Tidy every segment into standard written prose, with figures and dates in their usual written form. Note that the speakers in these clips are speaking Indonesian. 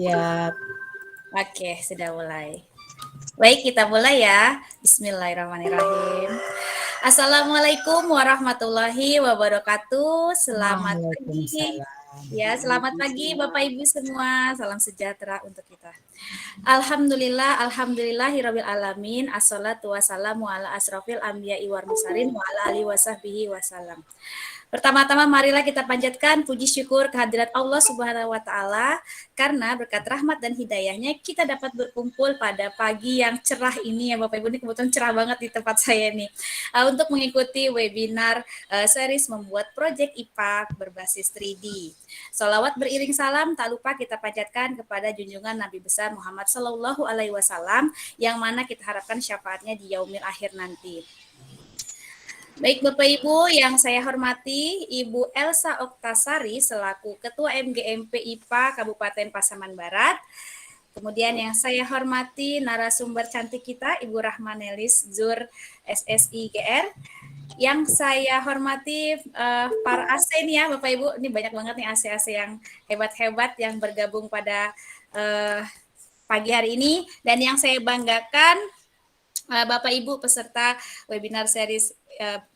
Ya, Oke, sudah mulai. Baik, kita mulai ya. Bismillahirrahmanirrahim. Assalamualaikum warahmatullahi wabarakatuh. Selamat pagi. Waalaikumsalam. Ya, selamat pagi Bapak Ibu semua. Salam sejahtera untuk kita. Alhamdulillah, alhamdulillahirabbil alamin. Assalatu wassalamu ala asrofil anbiya'i wal mursalin wa ala alihi wasahbihi wasallam. Pertama-tama marilah kita panjatkan puji syukur kehadirat Allah Subhanahu wa taala karena berkat rahmat dan hidayahnya kita dapat berkumpul pada pagi yang cerah ini ya Bapak Ibu, ini kebetulan cerah banget di tempat saya nih. Untuk mengikuti webinar series membuat proyek IPA berbasis 3D. Salawat beriring salam tak lupa kita panjatkan kepada junjungan Nabi besar Muhammad Sallallahu alaihi wasallam yang mana kita harapkan syafaatnya di yaumil akhir nanti. Baik Bapak Ibu yang saya hormati, Ibu Elsa Oktasari selaku Ketua MGMP IPA Kabupaten Pasaman Barat. Kemudian yang saya hormati narasumber cantik kita, Ibu Rahmanelis Zur SSI GR. Yang saya hormati para AC nih ya Bapak Ibu, ini banyak banget nih AC-AC yang hebat-hebat yang bergabung pada pagi hari ini. Dan yang saya banggakan Bapak Ibu peserta webinar series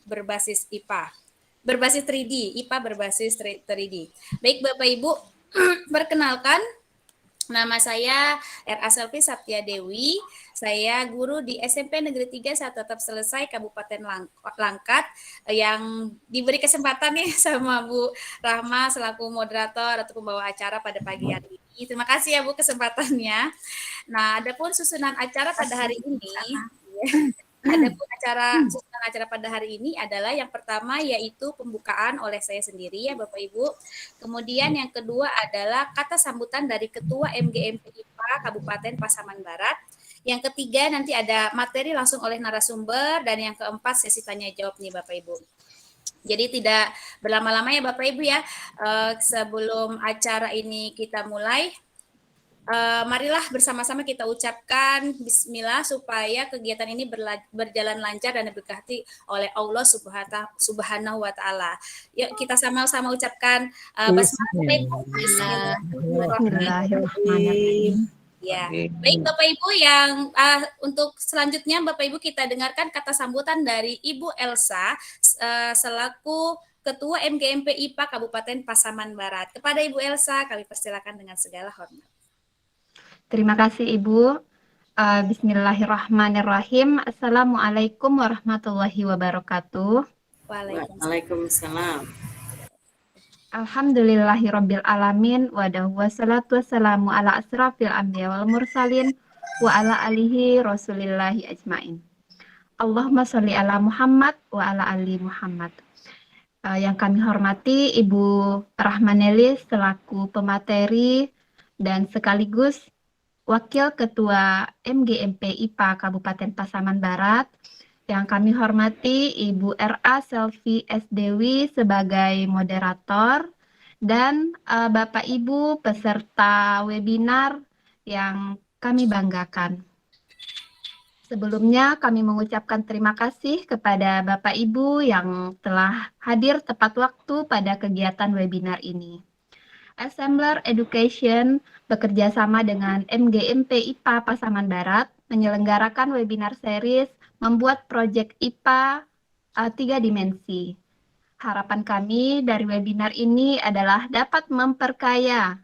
berbasis IPA, berbasis 3D, IPA berbasis 3D. Baik Bapak Ibu, perkenalkan nama saya R.A. Selvi Saptia Dewi. Saya guru di SMP Negeri 3 Saat Tetap Selesai Kabupaten Langkat yang diberi kesempatan nih sama Bu Rahma selaku moderator atau pembawa acara pada pagi hari ini. Terima kasih ya Bu kesempatannya. Nah, adapun susunan acara pada hari ini Adapun susunan acara pada hari ini adalah yang pertama yaitu pembukaan oleh saya sendiri ya Bapak Ibu. Kemudian yang kedua adalah kata sambutan dari Ketua MGMP IPA Kabupaten Pasaman Barat. Yang ketiga nanti ada materi langsung oleh narasumber dan yang keempat sesi tanya jawab nih Bapak Ibu. Jadi tidak berlama-lama ya Bapak Ibu ya. Sebelum acara ini kita mulai, marilah bersama-sama kita ucapkan bismillah supaya kegiatan ini berjalan lancar dan diberkati oleh Allah Subhanahu wa taala. Yuk kita sama-sama ucapkan Bismillahirrahmanirrahim. Ya. Baik Bapak Ibu yang untuk selanjutnya Bapak Ibu kita dengarkan kata sambutan dari Ibu Elsa selaku Ketua MGMP IPA Kabupaten Pasaman Barat. Kepada Ibu Elsa kami persilakan dengan segala hormat. Terima kasih Ibu. Bismillahirrahmanirrahim. Assalamualaikum warahmatullahi wabarakatuh. Waalaikumsalam. Alhamdulillahirabbil alamin wa wassalatu wassalamu ala asrafil anbiya wal mursalin wa ala alihi rasulillahi ajmain. Allahumma sholli ala Muhammad wa ala ali Muhammad. Yang kami hormati Ibu Rahmanelis selaku pemateri dan sekaligus Wakil Ketua MGMP IPA Kabupaten Pasaman Barat, yang kami hormati Ibu R.A. Selvi S. Dewi sebagai moderator, dan Bapak Ibu peserta webinar yang kami banggakan. Sebelumnya kami mengucapkan terima kasih kepada Bapak Ibu yang telah hadir tepat waktu pada kegiatan webinar ini. Assembler Education bekerja sama dengan MGMP IPA Pasaman Barat menyelenggarakan webinar series membuat proyek IPA 3 dimensi. Harapan kami dari webinar ini adalah dapat memperkaya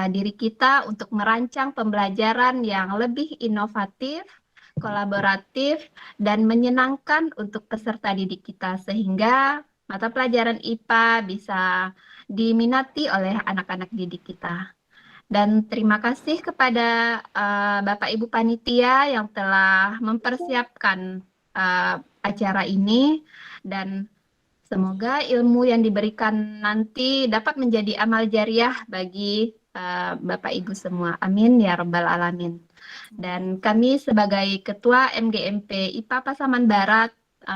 diri kita untuk merancang pembelajaran yang lebih inovatif, kolaboratif, dan menyenangkan untuk peserta didik kita sehingga mata pelajaran IPA bisa diminati oleh anak-anak didik kita. Dan terima kasih kepada Bapak Ibu Panitia yang telah mempersiapkan acara ini, dan semoga ilmu yang diberikan nanti dapat menjadi amal jariah bagi Bapak Ibu semua. Amin ya Rabbal Alamin. Dan kami sebagai Ketua MGMP IPA Pasaman Barat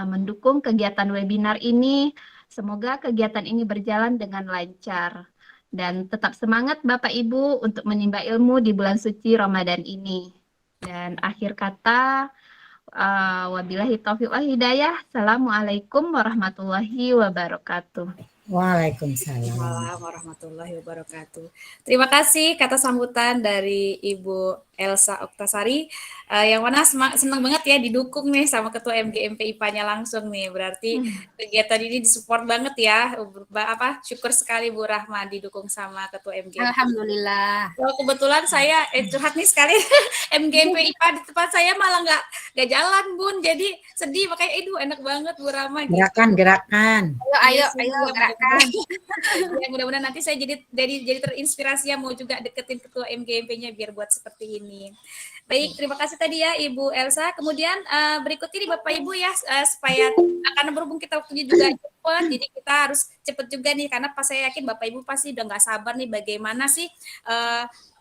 mendukung kegiatan webinar ini. Semoga kegiatan ini berjalan dengan lancar. Dan tetap semangat Bapak Ibu untuk menimba ilmu di bulan suci Ramadan ini. Dan akhir kata, wabillahi taufiq wal hidayah. Assalamualaikum warahmatullahi wabarakatuh. Waalaikumsalam. Waalaikumsalam warahmatullahi wabarakatuh. Terima kasih kata sambutan dari Ibu Elsa Oktasari, yang mana senang banget ya didukung nih sama Ketua MGMP IPA-nya langsung nih. Berarti kegiatan ini disupport banget ya. Syukur sekali Bu Rahma didukung sama Ketua MGMP. Alhamdulillah. Well, kebetulan saya curhat nih sekali MGMP IPA di tempat saya malah nggak jalan Bun, jadi sedih makanya enak banget Bu Rama. Gerakan. Ayo gerakan. Ya, mudah-mudahan nanti saya jadi terinspirasi ya mau juga deketin Ketua MGMP-nya biar buat seperti ini. Baik, terima kasih tadi ya Ibu Elsa. Kemudian berikut ini Bapak Ibu ya supaya karena berhubung kita waktunya juga cepat, jadi kita harus cepat juga nih karena pas saya yakin Bapak Ibu pasti udah nggak sabar nih bagaimana sih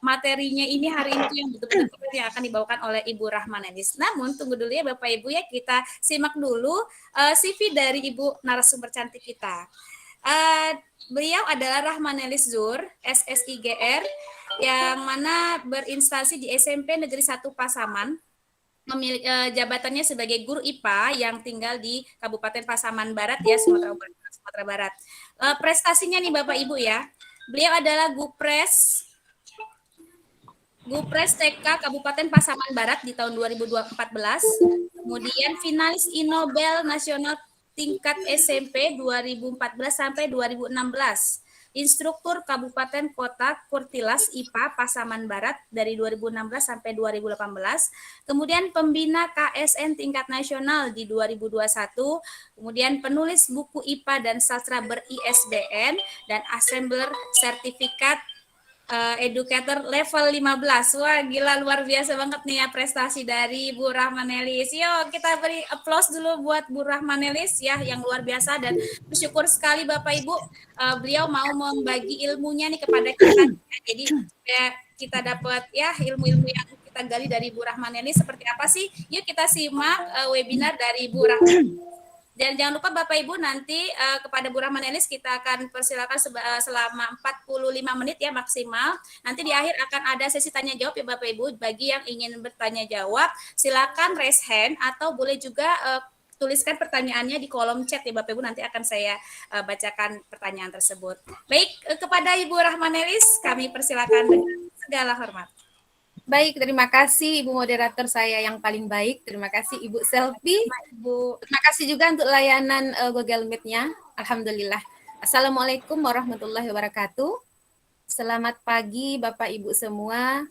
materinya ini hari ini yang betul-betul yang akan dibawakan oleh Ibu Rahmanelis. Namun tunggu dulu ya Bapak Ibu ya, kita simak dulu CV dari Ibu narasumber cantik kita. Beliau adalah Rahmanelis Zur, SSIGR, yang mana berinstansi di SMP Negeri 1 Pasaman, memiliki jabatannya sebagai guru IPA yang tinggal di Kabupaten Pasaman Barat ya, Sumatera Barat. Prestasinya nih Bapak Ibu ya, beliau adalah Gupres TK Kabupaten Pasaman Barat di tahun 2014, kemudian finalis Inobel Nasional tingkat SMP 2014 sampai 2016. Instruktur Kabupaten Kota Kurtilas IPA Pasaman Barat dari 2016 sampai 2018. Kemudian pembina KSN tingkat nasional di 2021. Kemudian penulis buku IPA dan sastra ber-ISBN dan assembler sertifikat educator level 15. Wah, gila luar biasa banget nih ya prestasi dari Bu Rahmanelis. Yuk kita beri applause dulu buat Bu Rahmanelis ya yang luar biasa dan bersyukur sekali Bapak Ibu beliau mau membagi ilmunya nih kepada kita. Jadi kita dapat ya ilmu-ilmu yang kita gali dari Bu Rahmanelis seperti apa sih? Yuk kita simak webinar dari Bu Rahmanelis. Dan jangan lupa Bapak Ibu nanti kepada Bu Rahmanelis kita akan persilakan selama 45 menit ya maksimal. Nanti di akhir akan ada sesi tanya jawab ya Bapak Ibu. Bagi yang ingin bertanya jawab silakan raise hand atau boleh juga tuliskan pertanyaannya di kolom chat ya Bapak Ibu. Nanti akan saya bacakan pertanyaan tersebut. Baik, kepada Ibu Rahmanelis kami persilakan dengan segala hormat. Baik, terima kasih Ibu moderator saya yang paling baik. Terima kasih Ibu Selfie. Ibu. Terima kasih juga untuk layanan Google Meet-nya. Alhamdulillah. Assalamualaikum warahmatullahi wabarakatuh. Selamat pagi Bapak Ibu semua.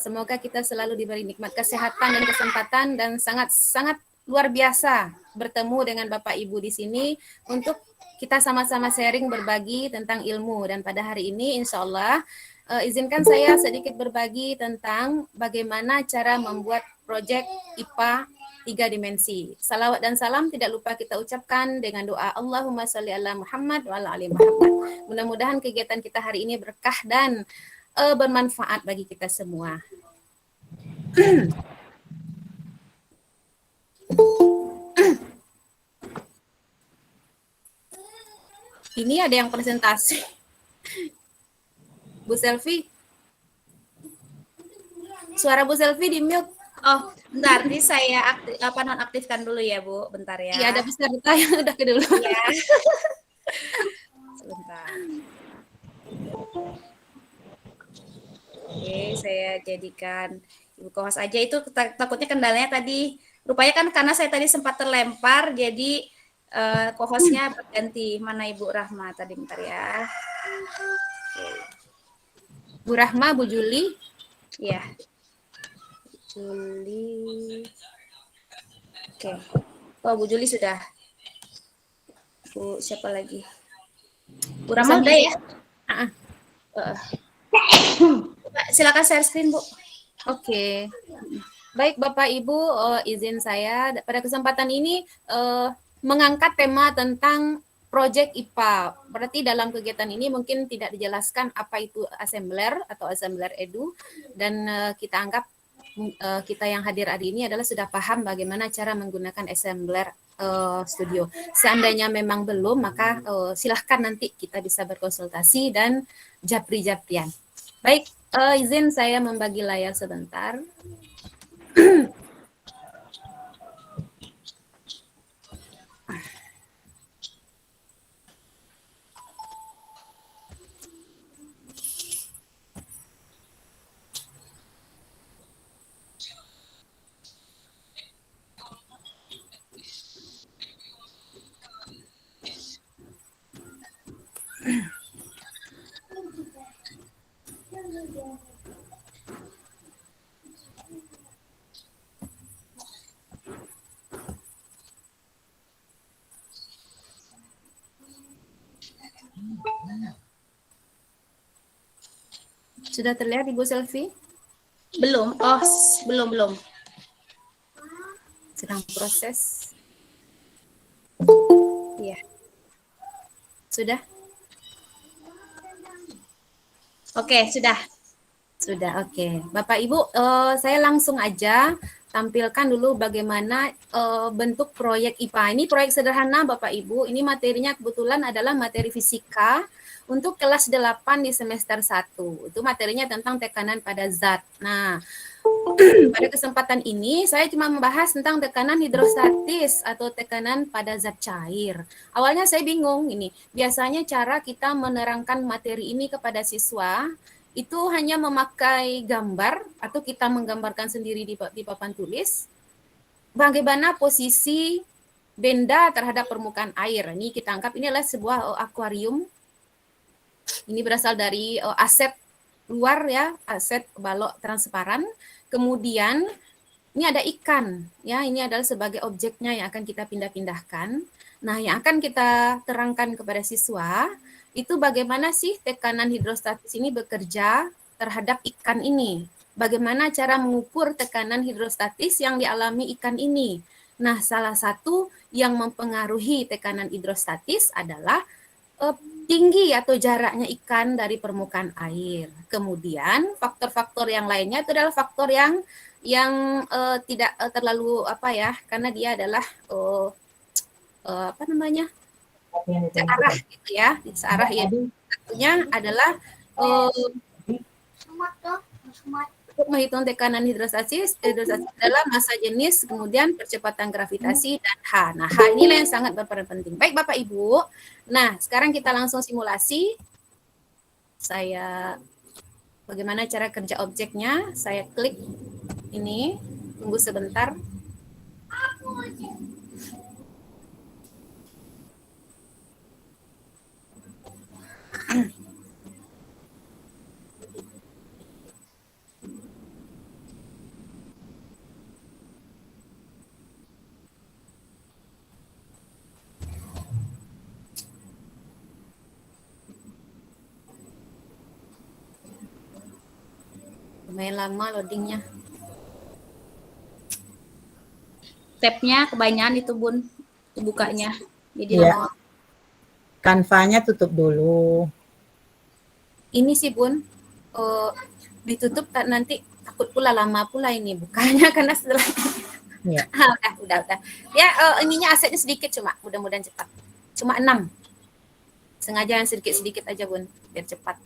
Semoga kita selalu diberi nikmat kesehatan dan kesempatan dan sangat luar biasa bertemu dengan Bapak Ibu di sini untuk kita sama-sama sharing berbagi tentang ilmu. Dan pada hari ini insya Allah izinkan saya sedikit berbagi tentang bagaimana cara membuat proyek IPA 3 dimensi. Salawat dan salam tidak lupa kita ucapkan dengan doa Allahumma sholli ala Muhammad wa ala ali Muhammad. Mudah-mudahan kegiatan kita hari ini berkah dan bermanfaat bagi kita semua. Ini ada yang presentasi. Bu Selfie. Suara Bu Selfie di mute. Oh, bentar, ini saya nonaktifkan dulu ya, Bu. Bentar ya. Iya, ada peserta yang udah ke dulu. Ya. Sebentar. Oke, saya jadikan Ibu co-host aja. Itu takutnya kendalanya tadi. Rupanya kan karena saya tadi sempat terlempar, jadi co-hostnya berganti. Mana Ibu Rahma tadi, bentar ya. Bu Rahma, Bu Juli. Ya. Juli. Oke. Oh, Bu Juli sudah. Bu siapa lagi? Bu Rahma udah ya? Silakan share screen, Bu. Oke. Baik Bapak Ibu, izin saya pada kesempatan ini mengangkat tema tentang Project IPA. Berarti dalam kegiatan ini mungkin tidak dijelaskan apa itu assembler atau assembler edu dan kita anggap kita yang hadir hari ini adalah sudah paham bagaimana cara menggunakan assembler studio. Seandainya memang belum, maka silahkan nanti kita bisa berkonsultasi dan japri-japrian. Baik, izin saya membagi layar sebentar. Sudah terlihat Ibu Selvi? Belum. Oh, belum. Sedang proses. Iya. Sudah? Oke, sudah. Sudah, oke. Bapak Ibu, saya langsung aja tampilkan dulu bagaimana bentuk proyek IPA. Ini proyek sederhana Bapak Ibu, ini materinya kebetulan adalah materi fisika untuk kelas 8 di semester 1. Itu materinya tentang tekanan pada zat. Nah, pada kesempatan ini saya cuma membahas tentang tekanan hidrostatis atau tekanan pada zat cair. Awalnya saya bingung ini, biasanya cara kita menerangkan materi ini kepada siswa itu hanya memakai gambar atau kita menggambarkan sendiri di papan tulis bagaimana posisi benda terhadap permukaan air. Ini kita anggap ini adalah sebuah akuarium. Ini berasal dari aset luar ya, aset balok transparan. Kemudian ini ada ikan ya, ini adalah sebagai objeknya yang akan kita pindah-pindahkan. Nah, yang akan kita terangkan kepada siswa itu bagaimana sih tekanan hidrostatis ini bekerja terhadap ikan ini. Bagaimana cara mengukur tekanan hidrostatis yang dialami ikan ini. Nah, salah satu yang mempengaruhi tekanan hidrostatis adalah tinggi atau jaraknya ikan dari permukaan air. Kemudian faktor-faktor yang lainnya itu adalah faktor yang tidak terlalu karena dia adalah searah gitu ya, searah ya. Satunya adalah untuk menghitung tekanan hidrostatis adalah massa jenis, kemudian percepatan gravitasi dan H. Nah, H inilah yang sangat berperan penting. Baik Bapak Ibu, nah sekarang kita langsung simulasi. Bagaimana cara kerja objeknya, saya klik ini, tunggu sebentar. Lumayan lama loadingnya. Tab-nya kebanyakan itu Bun, bukanya. Jadi ya. Canva-nya tutup dulu. Ini sih Bun, ditutup nanti takut pula lama pula ini bukanya karena setelah ya. udah. Ya ininya asetnya sedikit cuma mudah-mudahan cepat. Cuma 6. Sengaja yang sedikit-sedikit aja Bun biar cepat.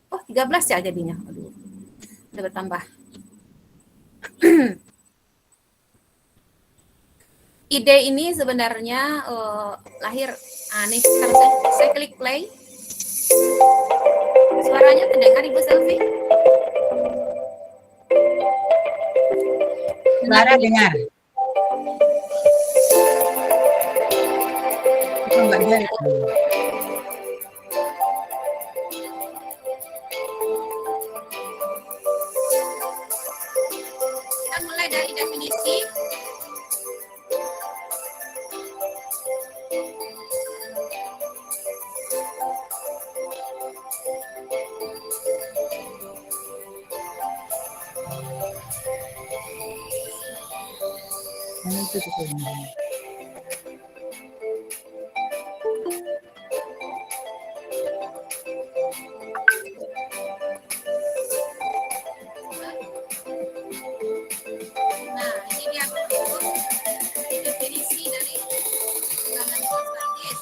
Oh 13 ya jadinya. Aduh. Udah bertambah. Ide ini sebenarnya lahir nih sekarang saya klik play. Suaranya terdengar Ibu Selvi? Suara dengar. Itu enggak jalan. Kita mulai dari definisi. Nah, ini dia definisi dari tekanan hidrostatis.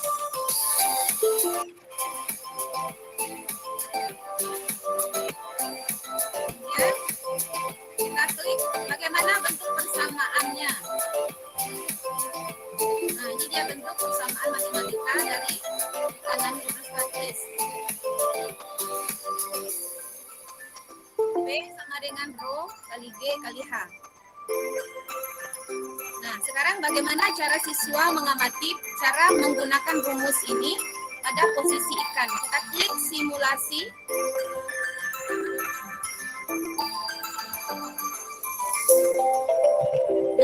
Ya, kita klik bagaimana bentuk persamaannya. Nah, ini dia bentuk persamaan matematika dari tekanan hidrostatis. P sama dengan rho kali G kali H. Nah, sekarang bagaimana cara siswa mengamati cara menggunakan rumus ini pada posisi ikan. Kita klik simulasi.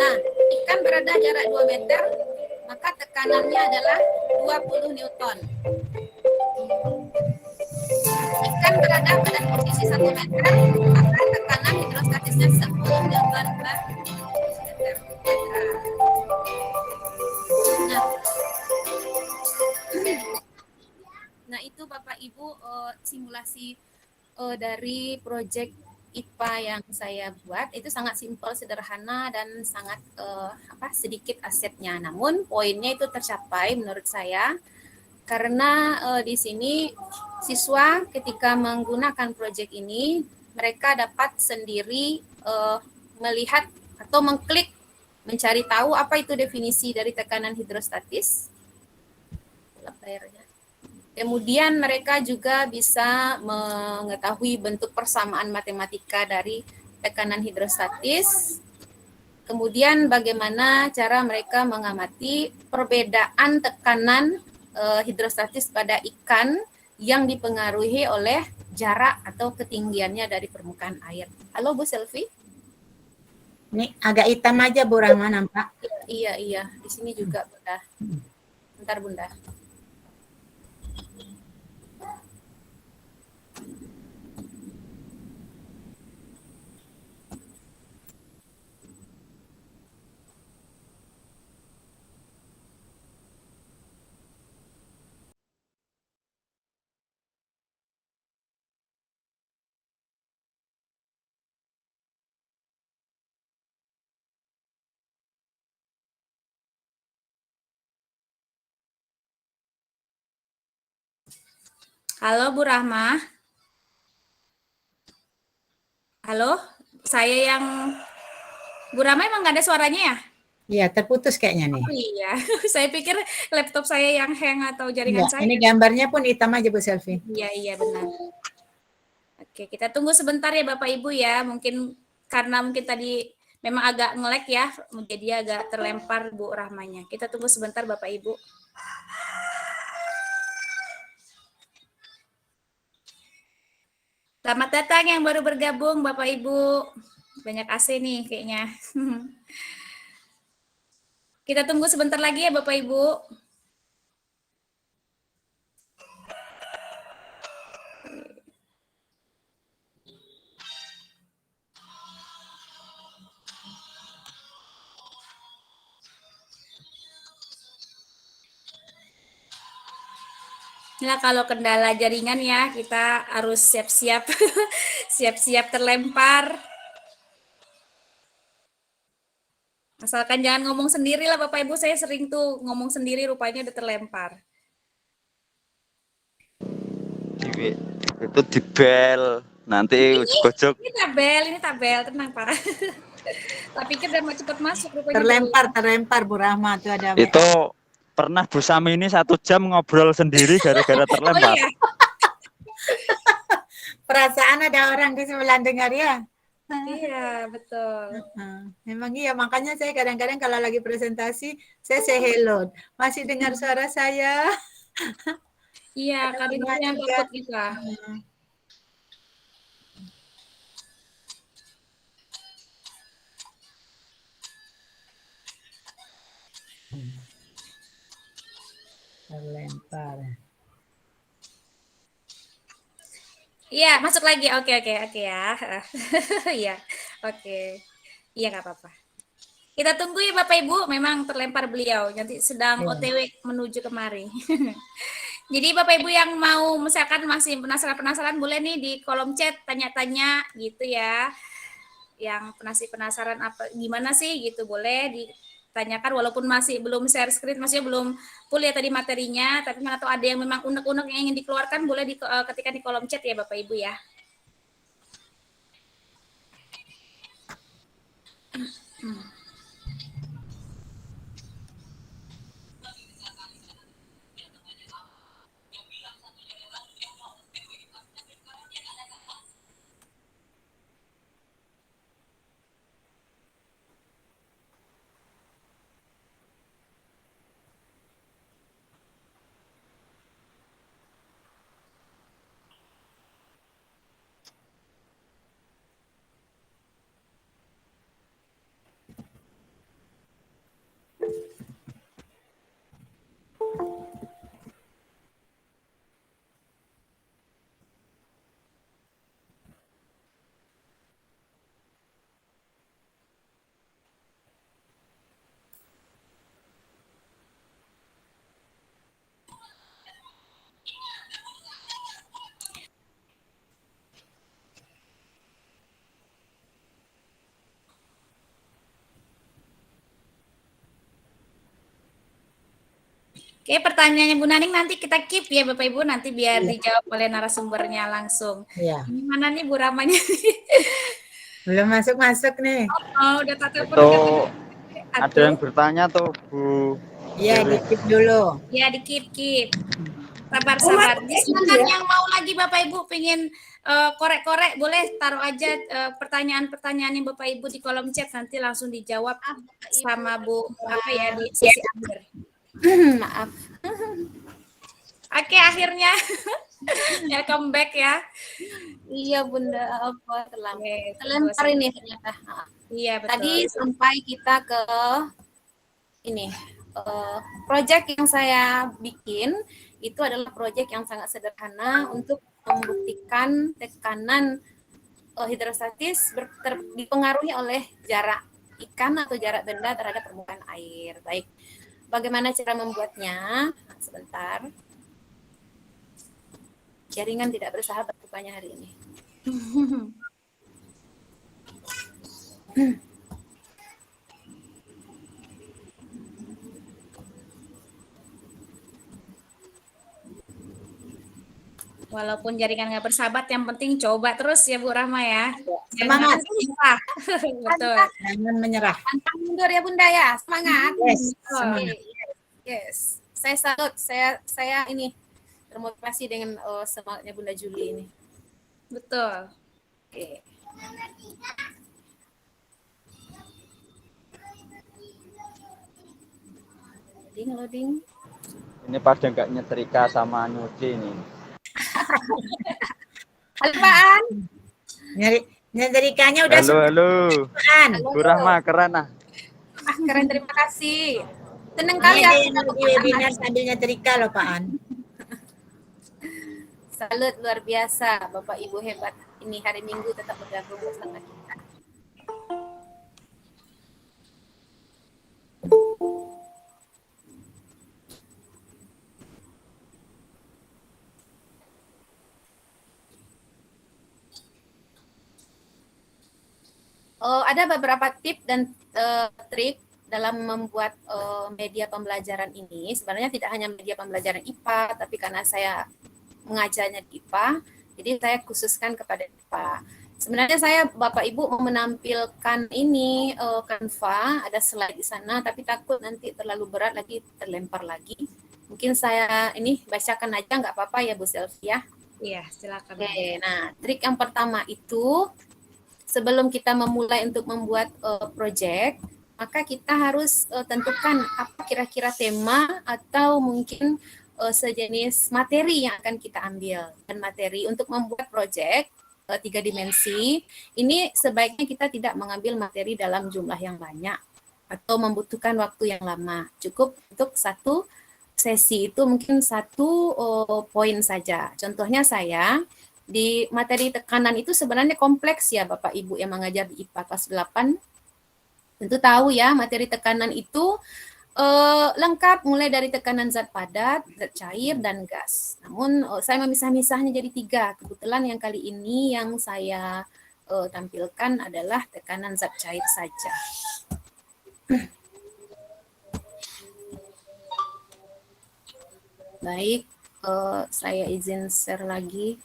Nah, ikan berada jarak 2 meter, maka tekanannya adalah 20 Newton. Ikan berada pada posisi 1 meter, maka tekanan hidrostatisnya 10 Newton per meter. Nah, nah itu Bapak Ibu simulasi dari proyek IPA yang saya buat itu sangat simpel, sederhana dan sangat sedikit asetnya. Namun poinnya itu tercapai menurut saya karena di sini siswa ketika menggunakan proyek ini mereka dapat sendiri melihat atau mengklik mencari tahu apa itu definisi dari tekanan hidrostatis. Kemudian mereka juga bisa mengetahui bentuk persamaan matematika dari tekanan hidrostatis. Kemudian bagaimana cara mereka mengamati perbedaan tekanan hidrostatis pada ikan yang dipengaruhi oleh jarak atau ketinggiannya dari permukaan air. Halo Bu Selvi? Ini agak hitam aja Bu Rahma nampak. Iya. Di sini juga Bunda. Bentar Bunda. Halo Bu Rahma. Halo, saya yang Bu Rahma emang nggak ada suaranya ya? Iya, terputus kayaknya nih. Oh iya, saya pikir laptop saya yang hang atau jaringan Enggak, saya. ini gambarnya pun hitam aja Bu Selvi. Iya benar. Oke, kita tunggu sebentar ya Bapak Ibu ya. Karena mungkin tadi memang agak nge-lag ya, jadi agak terlempar Bu Rahmanya. Kita tunggu sebentar Bapak Ibu. Selamat datang yang baru bergabung Bapak Ibu. Banyak AC nih kayaknya. Kita tunggu sebentar lagi ya Bapak Ibu. Nah, kalau kendala jaringan ya, kita harus siap-siap siap-siap terlempar. Asalkan jangan ngomong sendiri lah Bapak Ibu, saya sering tuh ngomong sendiri rupanya udah terlempar. Itu di bel nanti ujuk-ujuk. Ini tabel, tenang Pak. Tak pikir udah mau cepat masuk rupanya. Terlempar Bu Rahma tuh ada. Itu pernah Bu Sami ini 1 jam ngobrol sendiri gara-gara terlempar. Oh iya. Perasaan ada orang di sebelah dengar ya. Iya, betul. Memang iya, makanya saya kadang-kadang kalau lagi presentasi, saya say hello. Masih dengar suara saya? Iya, karena itu yang takut kita. Terlempar. Iya, masuk lagi. Oke ya. Iya, oke. Iya, nggak apa-apa. Kita tunggu ya Bapak Ibu, memang terlempar beliau. Nanti sedang OTW menuju kemari. Jadi Bapak Ibu yang mau misalkan masih penasaran-penasaran boleh nih di kolom chat tanya-tanya gitu ya. Yang penasaran apa gimana sih gitu boleh ditanyakan walaupun masih belum share screen, maksudnya belum full ya tadi materinya, tapi mana tahu ada yang memang unek-unek yang ingin dikeluarkan boleh ketikkan di kolom chat ya Bapak Ibu ya. Oke, pertanyaannya Bu Naning nanti kita keep ya Bapak Ibu, nanti biar dijawab oleh narasumbernya langsung. Iya. Gimana nih Bu Ramanya? Belum masuk-masuk nih. Oh, udah tak telepon. Itu ada Aduh. yang bertanya tuh Bu. Iya, dikit dulu. Ya, di keep. Sabar. Silakan yang mau lagi Bapak Ibu pengen korek-korek, boleh taruh aja pertanyaan-pertanyaan yang Bapak Ibu di kolom chat, nanti langsung dijawab sama Bu apa ya di sesi akhir. Maaf. Oke, akhirnya welcome back ya. Iya Bunda, apa Oke, terlempar ini ternyata. Iya betul. Tadi sampai kita ke ini project yang saya bikin itu adalah project yang sangat sederhana untuk membuktikan tekanan hidrostatis dipengaruhi oleh jarak ikan atau jarak benda terhadap permukaan air. Baik, bagaimana cara membuatnya? Sebentar. Jaringan tidak bersahabat rupanya hari ini. Walaupun jaringan nggak bersahabat, yang penting coba terus ya Bu Rahma ya. Semangat. Betul. Jangan menyerah. Pantang mundur ya Bunda ya, semangat. Yes, semangat. Yes. Saya salut, saya ini termotivasi dengan semangatnya Bunda Juli ini. Betul. Oke. Loading. Ini pada nggak nyetrika sama nyuci ini. Halo Pak An. Nyetrikanya udah Halo. An. Bu Rahma keren ah. Keren, terima kasih. Senang Ini kali ada ya. yang di webinar sambil nyetrika loh Pak An. Salut luar biasa, Bapak Ibu hebat. Ini hari Minggu tetap bergabung bersama kita. Ada beberapa tips dan trik dalam membuat media pembelajaran ini. Sebenarnya tidak hanya media pembelajaran IPA, tapi karena saya mengajarnya di IPA, jadi saya khususkan kepada IPA. Sebenarnya saya Bapak Ibu mau menampilkan ini Canva, ada slide di sana, tapi takut nanti terlalu berat lagi, terlempar lagi. Mungkin saya ini bacakan aja, nggak apa-apa ya Bu Selvia? Iya, silakan. Oke, nah trik yang pertama itu sebelum kita memulai untuk membuat project, maka kita harus tentukan apa kira-kira tema atau mungkin sejenis materi yang akan kita ambil. Dan materi untuk membuat project 3 dimensi, ini sebaiknya kita tidak mengambil materi dalam jumlah yang banyak atau membutuhkan waktu yang lama. Cukup untuk satu sesi itu mungkin satu poin saja. Contohnya saya, di materi tekanan itu sebenarnya kompleks ya Bapak Ibu yang mengajar di IPA kelas 8. Tentu tahu ya materi tekanan itu lengkap mulai dari tekanan zat padat, zat cair, dan gas. Namun saya memisah-misahnya jadi 3. Kebetulan yang kali ini yang saya tampilkan adalah tekanan zat cair saja. Baik, saya izin share lagi.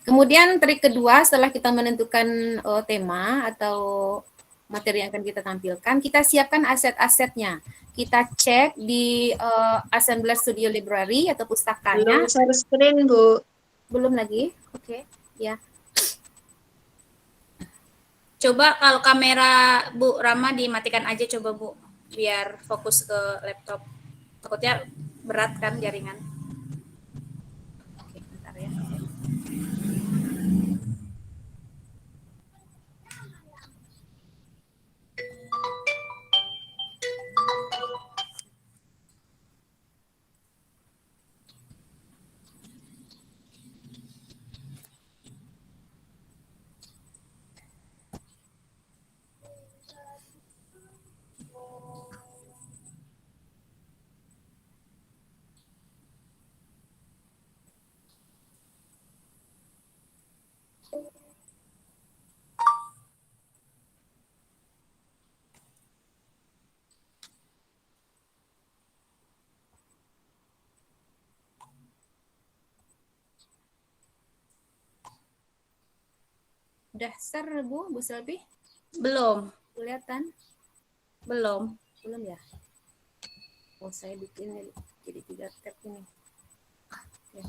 Kemudian trik kedua setelah kita menentukan tema atau materi yang akan kita tampilkan, kita siapkan aset-asetnya. Kita cek di Assembler Studio Library atau pustakanya. Belum share screen, Bu. Belum lagi? Oke, ya. Coba kalau kamera Bu Rama dimatikan aja coba Bu, biar fokus ke laptop. Takutnya berat kan jaringan. Oke, bentar ya. Udah share Bu Selvi? Belum, Kelihatan? belum. Belum ya? Oh, saya bikin jadi 3 tab ini. Ya.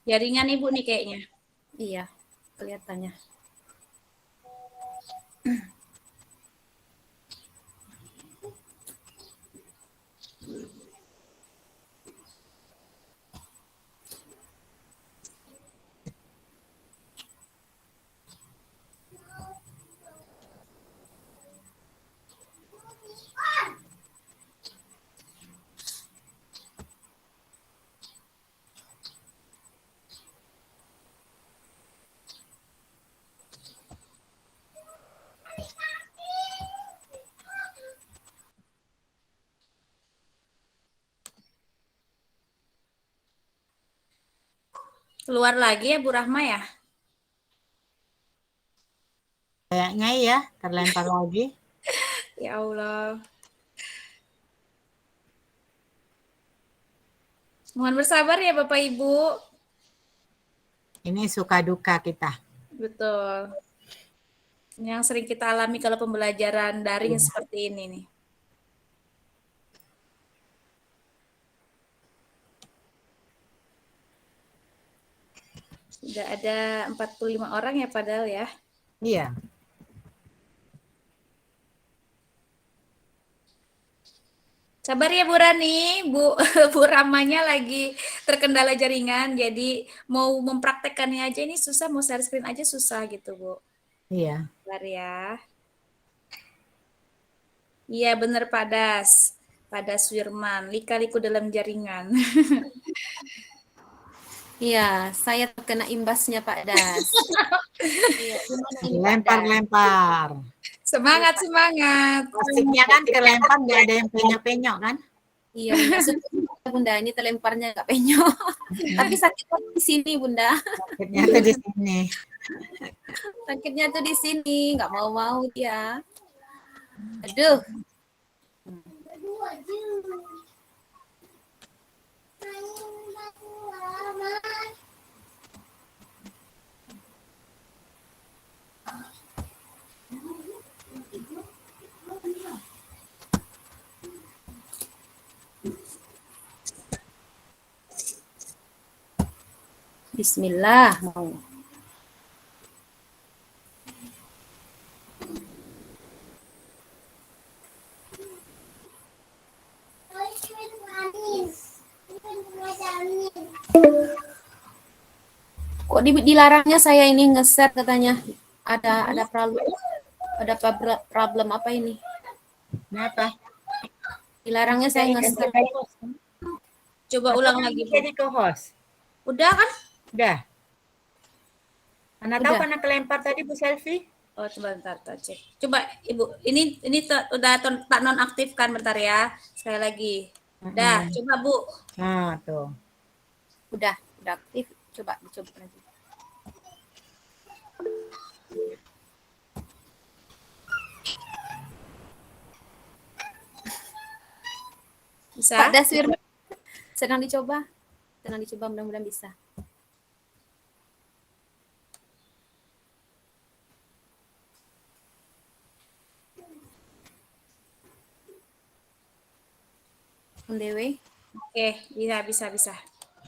Jaringan Ibu nih kayaknya. Iya, kelihatannya. Keluar lagi ya Bu Rahma ya? Kayaknya ya, terlempar lagi. Ya Allah. Mohon bersabar ya Bapak Ibu. Ini suka duka kita. Betul. Yang sering kita alami kalau pembelajaran daring seperti ini nih. Sudah ada 45 orang ya padahal ya. Iya. Sabar ya Bu Rani, Bu Ramanya lagi terkendala jaringan, jadi mau mempraktekkannya aja ini susah, mau share screen aja susah gitu Bu. Iya. Sabar ya. Iya bener Pak Das, Wirman, lika-liku dalam jaringan. Iya, saya terkena imbasnya Pak Das. Iya, gimana ini, Pak Das? Lempar-lempar. Semangat. Plastiknya kan kelempar nggak ada yang penyok-penyok kan? Iya, Bunda. Sudah, Bunda, ini terlemparnya nggak penyok. Tapi sakitnya di sini, Bunda. Sakitnya tuh di sini. Sakitnya tuh di sini, nggak mau dia. Aduh. Bismillah. Kok dilarangnya saya ini nge-share katanya? Ada problem apa ini? Kenapa? Dilarangnya saya nge-share. Coba ulang lagi Bu. Jadi co-host. Udah kan? Udah. Mana tahu Udah. karena kelempar tadi Bu Selvi? Oh sebentar cek. Coba Ibu, ini udah tak nonaktifkan bentar ya. Sekali lagi. Udah, coba Bu. Nah, tuh. Udah aktif. Coba dicoba lagi. Bisa? Pak Das Wirman, sedang dicoba mudah-mudahan bisa. Dewi. Oke, bisa.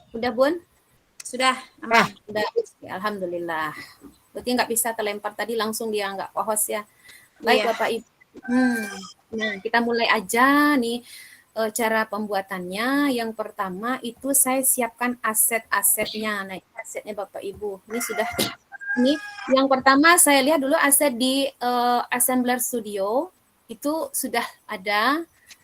Udah Bun? Sudah, aman. Udah. Ya, alhamdulillah. Berarti nggak bisa terlempar tadi langsung dia nggak host ya. Baik Iya. Bapak Ibu. Nah, kita mulai aja nih cara pembuatannya. Yang pertama itu saya siapkan aset-asetnya. Nah, asetnya Bapak Ibu. Ini sudah ini yang pertama saya lihat dulu aset di Assembler Studio itu sudah ada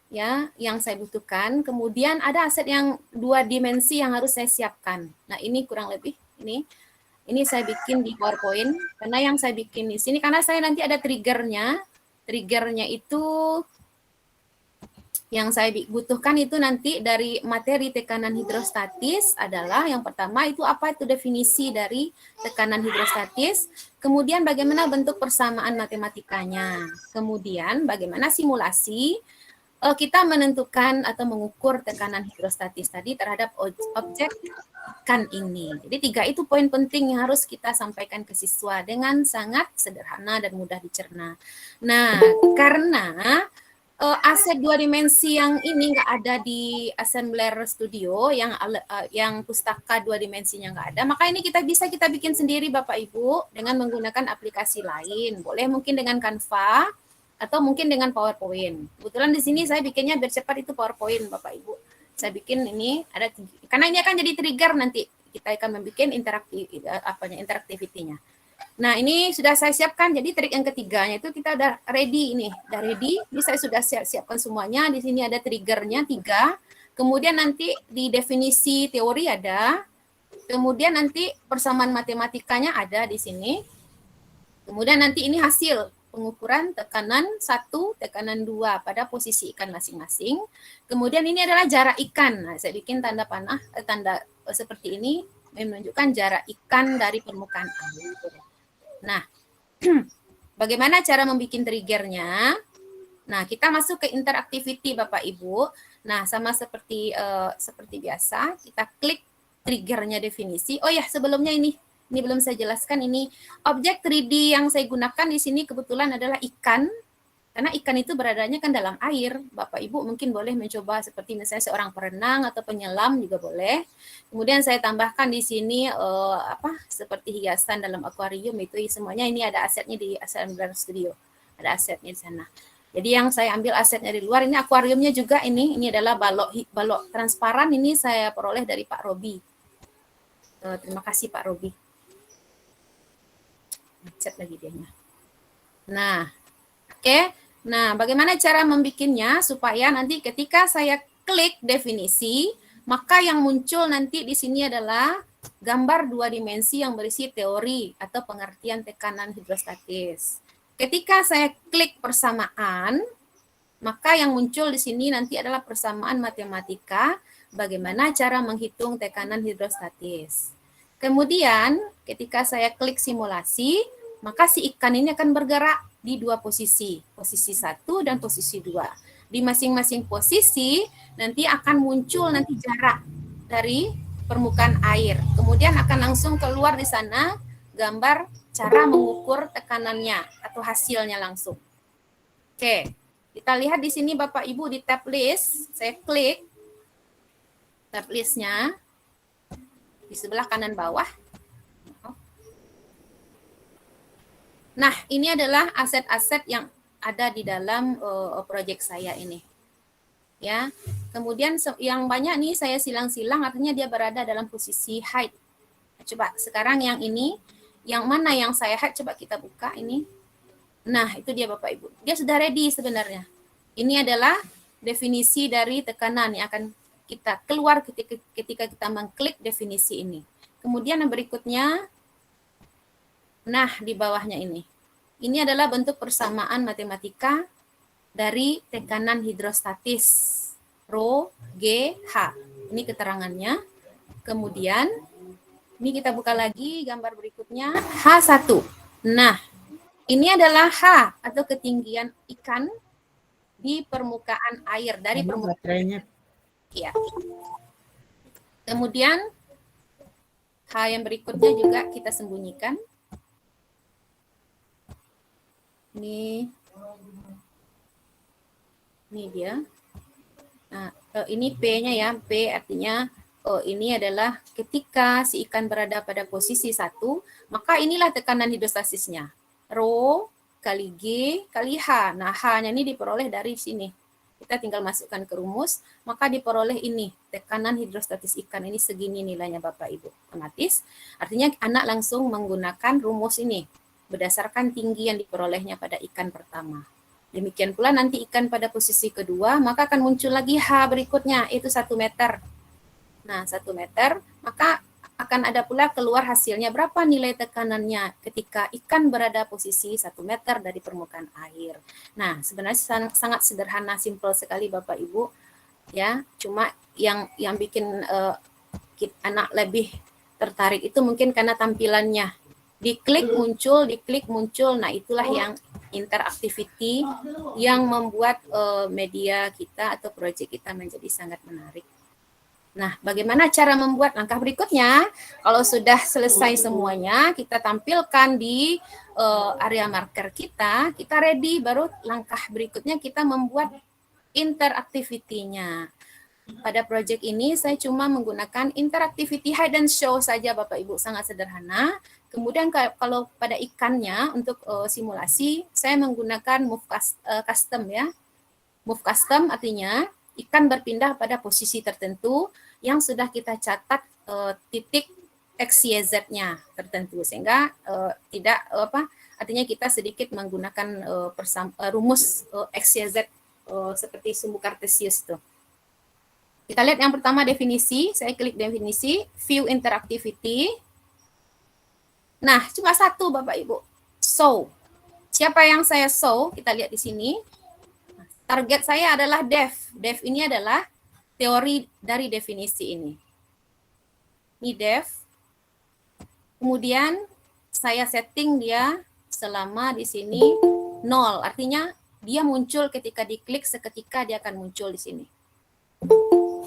ya yang saya butuhkan. Kemudian ada aset yang 2 dimensi yang harus saya siapkan. Nah, ini kurang lebih ini saya bikin di PowerPoint karena yang saya bikin di sini karena saya nanti ada triggernya. Triggernya itu yang saya butuhkan itu nanti dari materi tekanan hidrostatis adalah yang pertama itu apa itu definisi dari tekanan hidrostatis, kemudian bagaimana bentuk persamaan matematikanya, kemudian bagaimana simulasi kita menentukan atau mengukur tekanan hidrostatis tadi terhadap objek ikan ini. Jadi 3 itu poin penting yang harus kita sampaikan ke siswa dengan sangat sederhana dan mudah dicerna. Nah, karena aset 2 dimensi yang ini nggak ada di Assembler Studio, yang pustaka 2 dimensinya nggak ada, maka ini kita bikin sendiri Bapak Ibu dengan menggunakan aplikasi lain. Boleh mungkin dengan Canva atau mungkin dengan PowerPoint. Kebetulan di sini saya bikinnya biar cepat itu PowerPoint Bapak Ibu. Saya bikin ini ada, karena ini akan jadi trigger nanti kita akan membuat interaktivitinya. Nah, ini sudah saya siapkan. Jadi trik yang ketiganya itu kita udah ready ini. Udah ready. Ini saya sudah siapkan semuanya. Di sini ada triggernya 3. Kemudian nanti di definisi teori ada. Kemudian nanti persamaan matematikanya ada di sini. Kemudian nanti ini hasil pengukuran tekanan 1, tekanan 2 pada posisi ikan masing-masing. Kemudian ini adalah jarak ikan. Nah, saya bikin tanda panah, tanda seperti ini menunjukkan jarak ikan dari permukaan air. Nah, bagaimana cara membuat triggernya? Nah, kita masuk ke interactivity Bapak Ibu. Nah, sama seperti biasa, kita klik triggernya definisi. Oh ya, sebelumnya ini belum saya jelaskan, ini objek 3D yang saya gunakan di sini kebetulan adalah ikan. Karena ikan itu beradanya kan dalam air. Bapak Ibu mungkin boleh mencoba seperti misalnya seorang perenang atau penyelam juga boleh. Kemudian saya tambahkan di sini seperti hiasan dalam akuarium, itu semuanya ini ada asetnya di Assembler Studio. Ada asetnya di sana. Jadi yang saya ambil asetnya di luar, ini akuariumnya juga ini adalah balok transparan, ini saya peroleh dari Pak Robi. Terima kasih Pak Robi. Chat lagi dianya. Nah, oke. Nah, bagaimana cara membikinnya supaya nanti ketika saya klik definisi, maka yang muncul nanti di sini adalah gambar 2 dimensi yang berisi teori atau pengertian tekanan hidrostatis. Ketika saya klik persamaan, maka yang muncul di sini nanti adalah persamaan matematika bagaimana cara menghitung tekanan hidrostatis. Kemudian ketika saya klik simulasi, maka si ikan ini akan bergerak di 2 posisi 1 dan posisi 2. Di masing-masing posisi nanti akan muncul nanti jarak dari permukaan air. Kemudian akan langsung keluar di sana gambar cara mengukur tekanannya atau hasilnya langsung. Oke, kita lihat di sini Bapak Ibu di tab list, saya klik tab listnya di sebelah kanan bawah. Nah, ini adalah aset-aset yang ada di dalam proyek saya ini. Ya. Kemudian yang banyak nih saya silang-silang, artinya dia berada dalam posisi hide. Coba sekarang yang ini, yang mana yang saya hide, coba kita buka ini. Nah, itu dia Bapak Ibu. Dia sudah ready sebenarnya. Ini adalah definisi dari tekanan yang akan kita keluar ketika kita mengklik definisi ini. Kemudian yang berikutnya, nah di bawahnya ini adalah bentuk persamaan matematika dari tekanan hidrostatis Rho G H. Ini keterangannya. Kemudian ini kita buka lagi gambar berikutnya H1. Nah, ini adalah H atau ketinggian ikan di permukaan air dari permukaan. Ya. Kemudian H yang berikutnya juga kita sembunyikan. Ini dia. Nah, ini P-nya ya. P artinya ini adalah ketika si ikan berada pada posisi 1, maka inilah tekanan hidrostasisnya. Rho kali G kali H. Nah, H-nya ini diperoleh dari sini. Kita tinggal masukkan ke rumus, maka diperoleh ini, tekanan hidrostatis ikan ini segini nilainya Bapak Ibu. Otomatis, artinya anak langsung menggunakan rumus ini, berdasarkan tinggi yang diperolehnya pada ikan pertama. Demikian pula nanti ikan pada posisi kedua, maka akan muncul lagi H berikutnya, itu 1 meter. Nah, 1 meter, maka akan ada pula keluar hasilnya berapa nilai tekanannya ketika ikan berada posisi 1 meter dari permukaan air. Nah, sebenarnya sangat sederhana, simpel sekali Bapak Ibu. Ya, cuma yang bikin anak lebih tertarik itu mungkin karena tampilannya. Diklik muncul, nah itulah yang interaktiviti yang membuat media kita atau proyek kita menjadi sangat menarik. Nah, bagaimana cara membuat? Langkah berikutnya, kalau sudah selesai semuanya, kita tampilkan di area marker kita ready, baru langkah berikutnya kita membuat interaktivitinya. Pada proyek ini saya cuma menggunakan interactivity hide and show saja Bapak Ibu, sangat sederhana. Kemudian kalau pada ikannya untuk simulasi, saya menggunakan move custom ya. Move custom artinya ikan berpindah pada posisi tertentu yang sudah kita catat titik XYZ-nya tertentu, sehingga tidak artinya kita sedikit menggunakan rumus XYZ seperti sumbu kartesius itu. Kita lihat yang pertama definisi, saya klik definisi, view interactivity. Nah, cuma satu Bapak Ibu, show. Siapa yang saya show? Kita lihat di sini. Target saya adalah def. Def ini adalah teori dari definisi ini. Ini def. Kemudian saya setting dia selama di sini 0. Artinya dia muncul ketika diklik, seketika dia akan muncul di sini.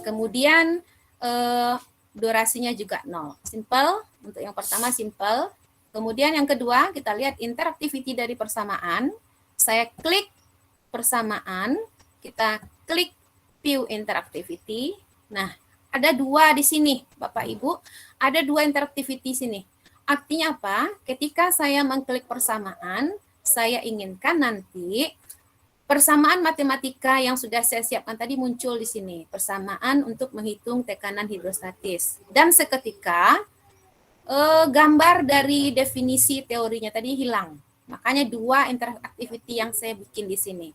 Kemudian durasinya juga 0. Simple. Untuk yang pertama simple. Kemudian yang kedua kita lihat interactivity dari persamaan. Saya klik persamaan, kita klik view interactivity. Nah, ada dua di sini, Bapak Ibu. Ada dua interactivity sini. Artinya apa? Ketika saya mengklik persamaan, saya inginkan nanti persamaan matematika yang sudah saya siapkan tadi muncul di sini. Persamaan untuk menghitung tekanan hidrostatis. Dan seketika gambar dari definisi teorinya tadi hilang. Makanya dua interactivity yang saya bikin di sini.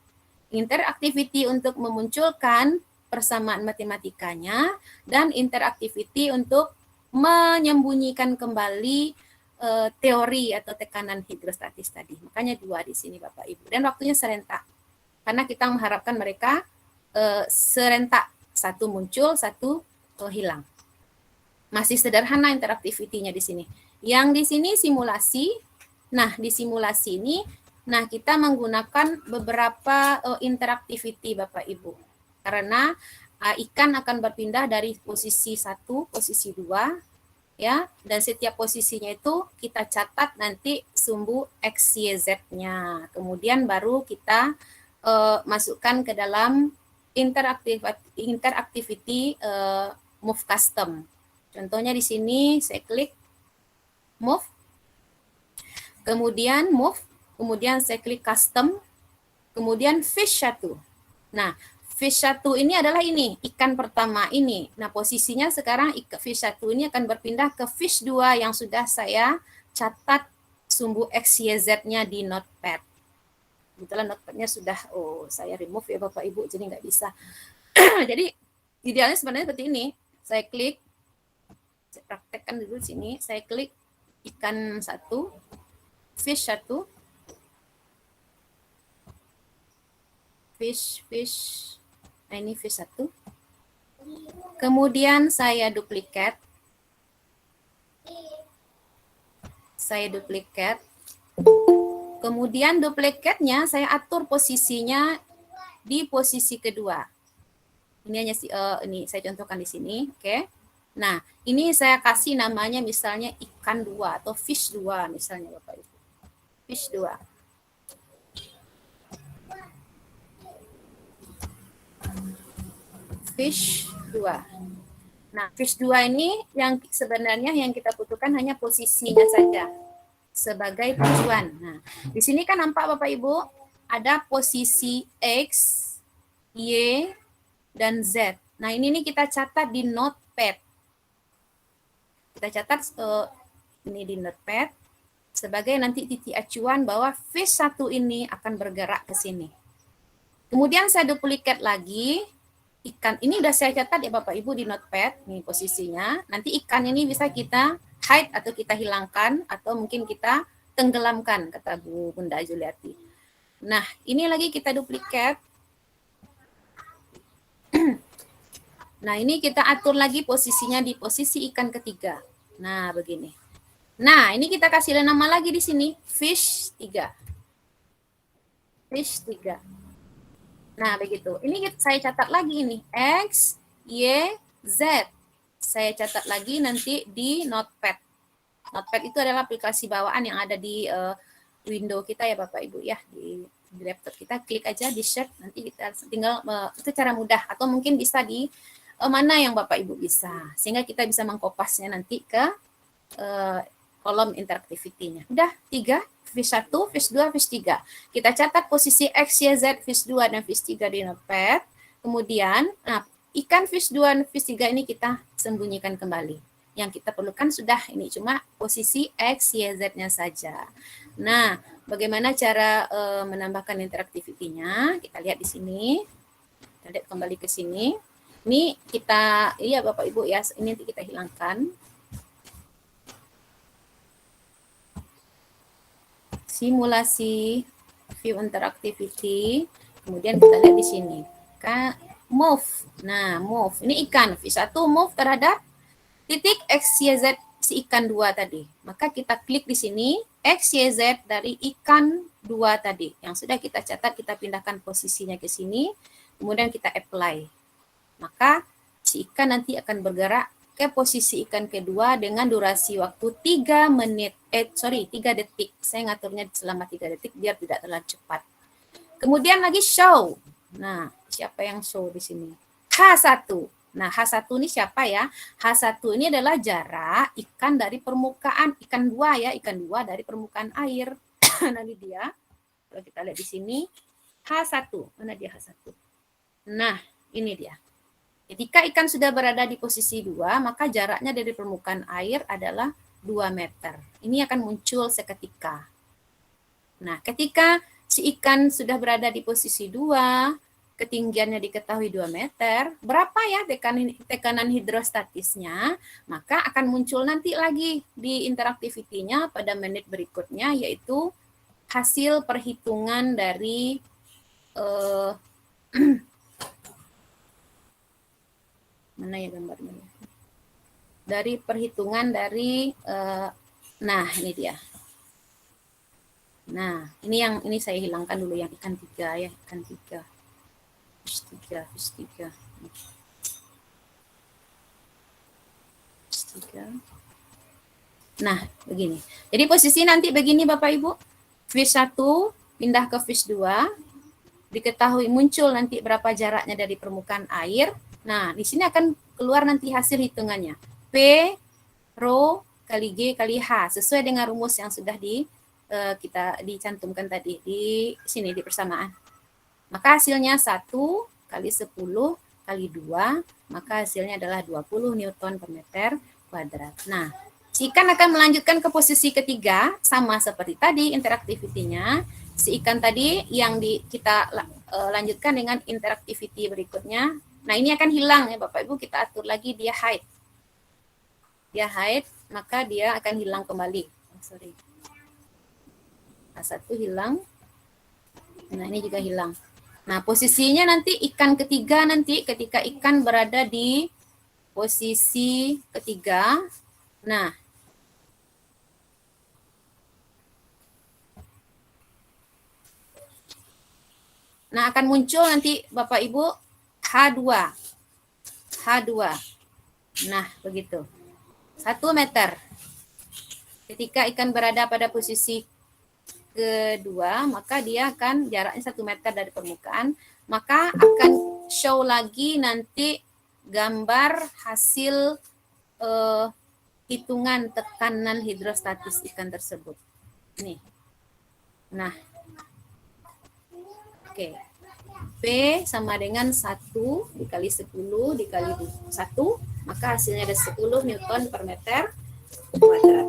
Interactivity untuk memunculkan persamaan matematikanya dan interactivity untuk menyembunyikan kembali teori atau tekanan hidrostatis tadi. Makanya dua di sini Bapak Ibu. Dan waktunya serentak. Karena kita mengharapkan mereka serentak. Satu muncul, satu hilang. Masih sederhana interactivity-nya di sini. Yang di sini simulasi. Nah, di simulasi ini, nah kita menggunakan beberapa interactivity Bapak Ibu. Karena ikan akan berpindah dari posisi 1, posisi 2, ya, dan setiap posisinya itu kita catat nanti sumbu XYZ-nya. Kemudian baru kita masukkan ke dalam interactivity move custom. Contohnya di sini saya klik move, kemudian move, kemudian saya klik custom, kemudian fish 1. Nah, fish 1 ini adalah ini, ikan pertama ini. Nah, posisinya sekarang fish 1 ini akan berpindah ke fish 2 yang sudah saya catat sumbu XYZ-nya di notepad. Kebetulan notepad-nya sudah, saya remove ya Bapak Ibu, jadi nggak bisa. Jadi, idealnya sebenarnya seperti ini. Saya klik, saya praktekkan dulu sini, saya klik ikan 1, fish 1, fish, nah ini fish 1. Kemudian saya duplikat. Kemudian duplikatnya saya atur posisinya di posisi kedua. Ini hanya ini saya contohkan di sini, oke. Nah, ini saya kasih namanya misalnya ikan 2 atau fish 2 misalnya Bapak Ibu. Fish 2. Fish 2. Nah, fish 2 ini yang sebenarnya yang kita butuhkan hanya posisinya saja sebagai tujuan. Nah, di sini kan nampak Bapak Ibu ada posisi X, Y, dan Z. Nah, ini nih kita catat di notepad. Kita catat ini di notepad sebagai nanti titik acuan bahwa fish 1 ini akan bergerak ke sini. Kemudian saya duplikat lagi. Ikan ini udah saya catat ya Bapak Ibu di notepad, nih posisinya. Nanti ikan ini bisa kita hide atau kita hilangkan atau mungkin kita tenggelamkan, kata Bu Bunda Juliati. Nah, ini lagi kita duplikat. Nah, ini kita atur lagi posisinya di posisi ikan ketiga. Nah, begini. Nah, ini kita kasih nama lagi di sini, fish 3. fish 3. Nah, begitu. Ini saya catat lagi nih, X, Y, Z. Saya catat lagi nanti di Notepad. Notepad itu adalah aplikasi bawaan yang ada di window kita ya Bapak Ibu ya, di laptop kita. Klik aja di share, nanti kita tinggal itu cara mudah, atau mungkin bisa di mana yang Bapak Ibu bisa, sehingga kita bisa mengkopasnya nanti ke kolom interactivity-nya. Udah 3, fish 1, fish 2, fish 3. Kita catat posisi X, Y, Z, fish 2 dan fish 3 di Notepad. Kemudian, ikan fish 2 dan fish 3 ini kita sembunyikan kembali. Yang kita perlukan sudah ini cuma posisi X, Y, Z-nya saja. Nah, bagaimana cara menambahkan interactivity-nya? Kita lihat di sini. Kita lihat kembali ke sini. Ini kita, iya Bapak Ibu ya, ini nanti kita hilangkan. Simulasi view interactivity, kemudian kita lihat di sini move. Nah, move ini ikan fish 1 move terhadap titik X, Y, Z si ikan 2 tadi. Maka kita klik di sini X, Y, Z dari ikan 2 tadi yang sudah kita catat, kita pindahkan posisinya ke sini, kemudian kita apply. Maka si ikan nanti akan bergerak ke posisi ikan kedua dengan durasi waktu 3 detik. Saya ngaturnya selama 3 detik biar tidak terlalu cepat. Kemudian lagi show. Nah, siapa yang show di sini? H1. Nah, H1 ini siapa ya? H1 ini adalah jarak ikan dari permukaan, ikan 2 ya, ikan 2 dari permukaan air. Nah, ini dia. Kalau kita lihat di sini, H1. Mana dia H1? Nah, ini dia. Ketika ikan sudah berada di posisi 2, maka jaraknya dari permukaan air adalah 2 meter. Ini akan muncul seketika. Nah, ketika si ikan sudah berada di posisi 2, ketinggiannya diketahui 2 meter, berapa ya tekanan hidrostatisnya, maka akan muncul nanti lagi di interactivity-nya pada menit berikutnya, yaitu hasil perhitungan dari mana ya gambarnya? Dari perhitungan dari nah ini dia. Nah, ini saya hilangkan dulu yang ikan 3 ya, ikan 3. Fish 3. Fish 3. Nah, begini. Jadi posisi nanti begini Bapak Ibu. Fish 1 pindah ke fish 2. Diketahui muncul nanti berapa jaraknya dari permukaan air. Nah, di sini akan keluar nanti hasil hitungannya. P, rho, kali G, kali H. Sesuai dengan rumus yang sudah kita dicantumkan tadi di sini di persamaan. Maka hasilnya 1 kali 10 kali 2, maka hasilnya adalah 20 Newton per meter kuadrat. Nah, si ikan akan melanjutkan ke posisi ketiga, sama seperti tadi interactivity-nya. Si ikan tadi yang kita lanjutkan dengan interactivity berikutnya. Nah, ini akan hilang ya Bapak Ibu, kita atur lagi dia hide. Dia hide, maka dia akan hilang kembali. H1 hilang. Nah, ini juga hilang. Nah, posisinya nanti ikan ketiga nanti ketika ikan berada di posisi ketiga. Nah, akan muncul nanti Bapak Ibu H2. Nah, begitu. 1 meter. Ketika ikan berada pada posisi kedua, maka dia akan jaraknya 1 meter dari permukaan, maka akan show lagi nanti gambar hasil hitungan tekanan hidrostatis ikan tersebut. Nih. Nah. Oke. P sama dengan 1 dikali 10 dikali 1, maka hasilnya ada 10 Newton per meter kuadrat.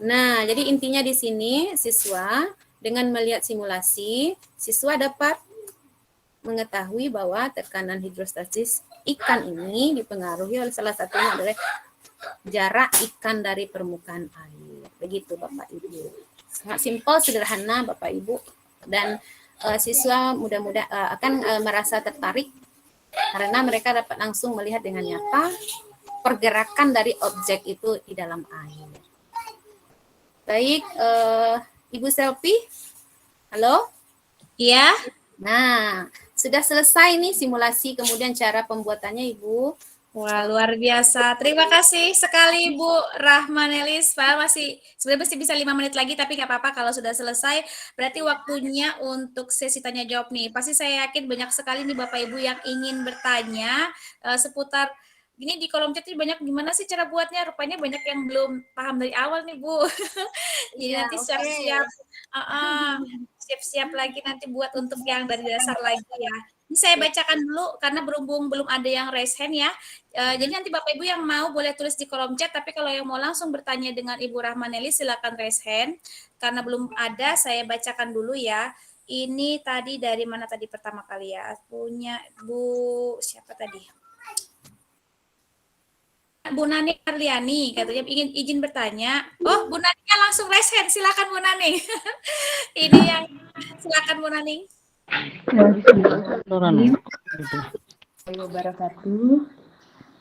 Nah, jadi intinya di sini siswa dengan melihat simulasi, siswa dapat mengetahui bahwa tekanan hidrostatis ikan ini dipengaruhi oleh salah satunya adalah jarak ikan dari permukaan air. Begitu Bapak Ibu. Sangat simpel, sederhana Bapak Ibu, dan siswa mudah-mudahan akan merasa tertarik karena mereka dapat langsung melihat dengan nyata pergerakan dari objek itu di dalam air. Baik, Ibu Selfie? Halo? Iya. Nah, sudah selesai nih simulasi kemudian cara pembuatannya Ibu. Wah, luar biasa. Terima kasih sekali Bu Rahmanelis. Pak masih sebenarnya masih bisa 5 menit lagi, tapi nggak apa-apa kalau sudah selesai. Berarti waktunya untuk sesi tanya jawab nih. Pasti saya yakin banyak sekali nih Bapak Ibu yang ingin bertanya seputar ini di kolom chat ini banyak gimana sih cara buatnya. Rupanya banyak yang belum paham dari awal nih Bu. Jadi Iya, nanti oke. siap-siap siap-siap lagi nanti buat untuk yang dari dasar lagi ya. Ini saya bacakan dulu karena berhubung belum ada yang raise hand ya. Jadi nanti Bapak Ibu yang mau boleh tulis di kolom chat, tapi kalau yang mau langsung bertanya dengan Ibu Rahmaneli silakan raise hand. Karena belum ada, saya bacakan dulu ya. Ini tadi dari mana tadi pertama kali ya? Punya Bu siapa tadi? Bu Nani Arliani katanya ingin izin bertanya. Oh, Bu Nani langsung raise hand. Silakan Bu Nani. Ini yang silakan Bu Nani. Wabarakatuh.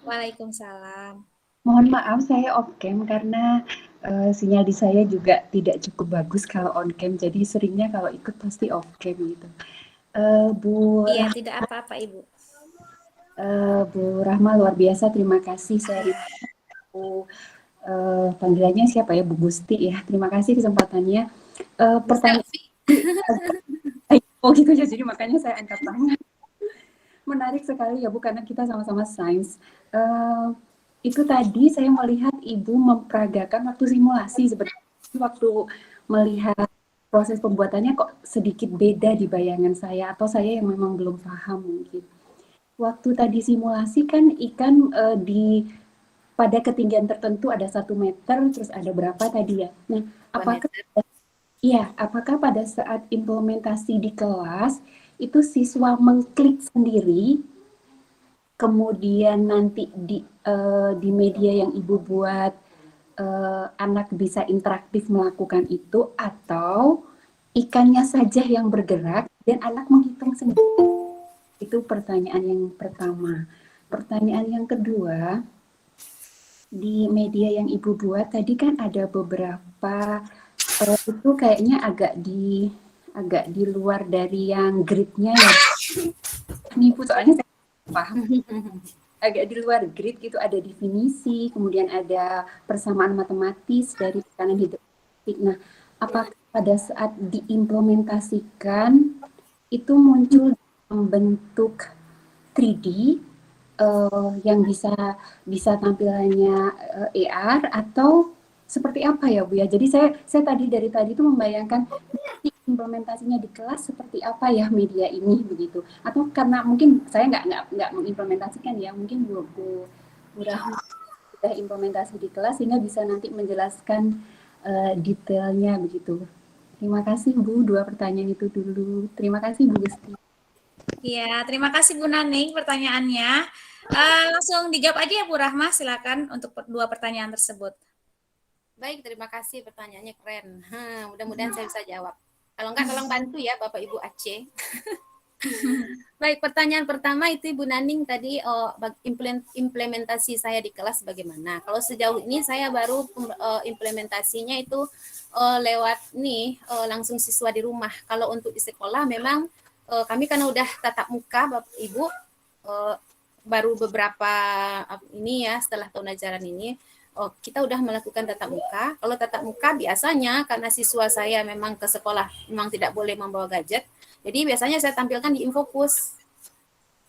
Waalaikumsalam. Mohon maaf saya off cam karena sinyal di saya juga tidak cukup bagus kalau on cam, jadi seringnya kalau ikut pasti off cam gitu. Bu Iya, tidak apa-apa Ibu. Bu Rahma luar biasa, terima kasih. Saya panggilannya siapa ya, Bu Gusti ya. Terima kasih kesempatannya. Pertanyaan oh gitu ya, jadi makanya saya angkat tangan. Menarik sekali ya Bu, karena kita sama-sama sains. Itu tadi saya melihat Ibu memperagakan waktu simulasi, sebenarnya waktu melihat proses pembuatannya kok sedikit beda di bayangan saya, atau saya yang memang belum paham mungkin. Waktu tadi simulasi kan ikan pada ketinggian tertentu ada 1 meter, terus ada berapa tadi ya? Nah, apakah pada saat implementasi di kelas itu siswa mengklik sendiri, kemudian nanti di media yang Ibu buat anak bisa interaktif melakukan itu, atau ikannya saja yang bergerak dan anak menghitung sendiri? Itu pertanyaan yang pertama. Pertanyaan yang kedua, di media yang Ibu buat tadi kan ada beberapa itu kayaknya agak di luar dari yang grid-nya ya. Nih Bu, soalnya saya paham. Agak di luar grid gitu, ada definisi, kemudian ada persamaan matematis dari tekanan hidrostatik. Nah, apakah pada saat diimplementasikan itu muncul bentuk 3D yang bisa tampilannya AR atau seperti apa ya Bu ya? Jadi saya dari tadi itu membayangkan implementasinya di kelas seperti apa ya media ini begitu. Atau karena mungkin saya nggak mengimplementasikan ya, mungkin Bu Rahma sudah implementasi di kelas sehingga bisa nanti menjelaskan detailnya begitu. Terima kasih Bu, 2 pertanyaan itu dulu. Terima kasih Bu Gusti. Iya, terima kasih Bu Naning pertanyaannya. Langsung dijawab aja ya Bu Rahma, silakan untuk 2 pertanyaan tersebut. Baik, terima kasih, pertanyaannya keren. Mudah-mudahan saya bisa jawab. Kalau enggak, tolong bantu ya Bapak Ibu Aceh. Baik, pertanyaan pertama itu Ibu Naning tadi implementasi saya di kelas bagaimana. Kalau sejauh ini saya baru implementasinya itu lewat langsung siswa di rumah. Kalau untuk di sekolah memang kami karena udah tatap muka Bapak Ibu baru beberapa ini ya setelah tahun ajaran ini kita udah melakukan tatap muka. Kalau tatap muka biasanya karena siswa saya memang ke sekolah memang tidak boleh membawa gadget. Jadi biasanya saya tampilkan di Infocus.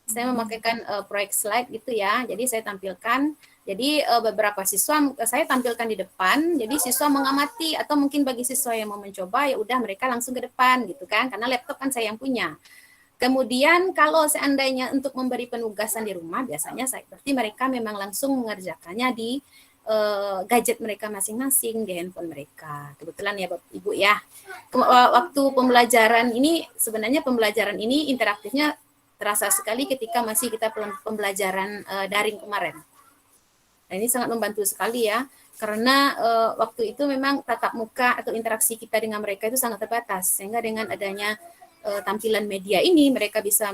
Saya memakaikan proyek slide gitu ya. Jadi saya tampilkan. Jadi beberapa siswa saya tampilkan di depan. Jadi siswa mengamati atau mungkin bagi siswa yang mau mencoba ya udah mereka langsung ke depan gitu kan. Karena laptop kan saya yang punya. Kemudian kalau seandainya untuk memberi penugasan di rumah biasanya berarti mereka memang langsung mengerjakannya di gadget mereka masing-masing di handphone mereka. Kebetulan ya Bapak Ibu ya. Waktu pembelajaran ini sebenarnya pembelajaran ini interaktifnya terasa sekali ketika masih kita pembelajaran daring kemarin. Nah, ini sangat membantu sekali ya karena waktu itu memang tatap muka atau interaksi kita dengan mereka itu sangat terbatas sehingga dengan adanya tampilan media ini mereka bisa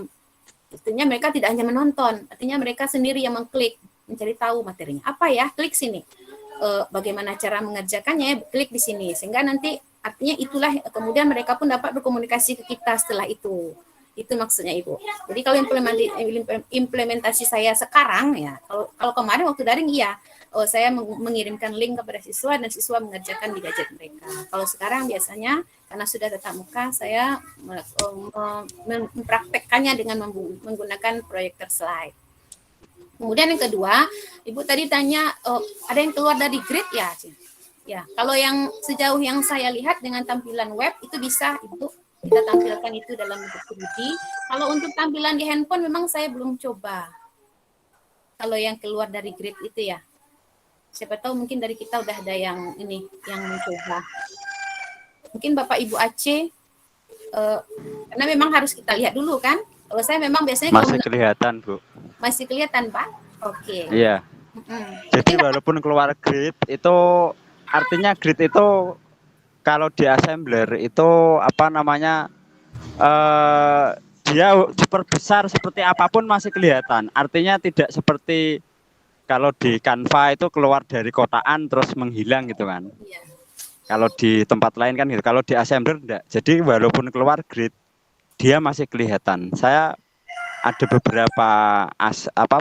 artinya mereka tidak hanya menonton, artinya mereka sendiri yang mengklik mencari tahu materinya apa ya, klik sini bagaimana cara mengerjakannya, klik di sini sehingga nanti artinya itulah kemudian mereka pun dapat berkomunikasi ke kita setelah itu. Itu maksudnya Ibu. Jadi kalau implementasi saya sekarang ya, kalau kemarin waktu daring iya, saya mengirimkan link kepada siswa dan siswa mengerjakan di gadget mereka. Kalau sekarang biasanya karena sudah tatap muka, saya mempraktekkannya dengan menggunakan proyektor slide. Kemudian yang kedua, Ibu tadi tanya ada yang keluar dari grid ya? Ya, kalau yang sejauh yang saya lihat dengan tampilan web itu bisa Ibu kita tampilkan itu dalam bentuk 3D. Kalau untuk tampilan di handphone memang saya belum coba. Kalau yang keluar dari grid itu ya. Siapa tahu mungkin dari kita udah ada yang yang mencoba. Mungkin Bapak Ibu Aceh, karena memang harus kita lihat dulu kan. Kalau saya memang biasanya Masih kelihatan, Bu. masih kelihatan, Pak. Oke. Iya. Jadi walaupun keluar grid itu artinya grid itu kalau di assembler itu apa namanya dia diperbesar seperti apapun masih kelihatan. Artinya tidak seperti kalau di Canva itu keluar dari kotaan terus menghilang gitu kan. Iya. Kalau di tempat lain kan gitu. Kalau di assembler enggak. Jadi walaupun keluar grid dia masih kelihatan. Saya ada beberapa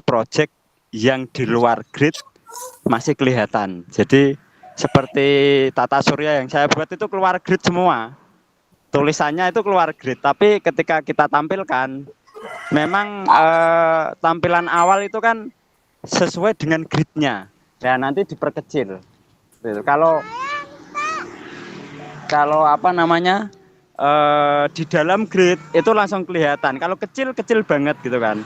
project yang di luar grid masih kelihatan. Jadi seperti tata surya yang saya buat itu keluar grid semua. Tulisannya itu keluar grid, tapi ketika kita tampilkan memang tampilan awal itu kan sesuai dengan gridnya. Ya nanti diperkecil. Kalau apa namanya di dalam grid itu langsung kelihatan. Kalau kecil banget gitu kan.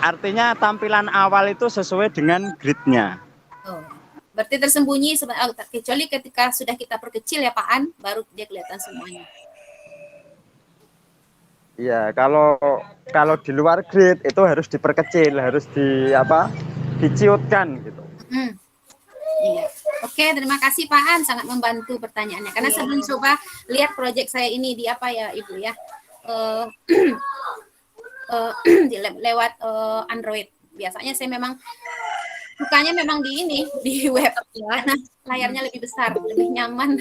Artinya tampilan awal itu sesuai dengan gridnya. Oh. Berarti tersembunyi kecuali ketika sudah kita perkecil ya Pak An, baru dia kelihatan semuanya. Iya, kalau di luar grid itu harus diperkecil, harus diciutkan gitu. Iya. Oke, terima kasih Pak An, sangat membantu pertanyaannya. Karena sebelum coba lihat proyek saya ini di apa ya Ibu ya, lewat Android. Biasanya saya memang sukanya memang di web karena layarnya lebih besar, lebih nyaman.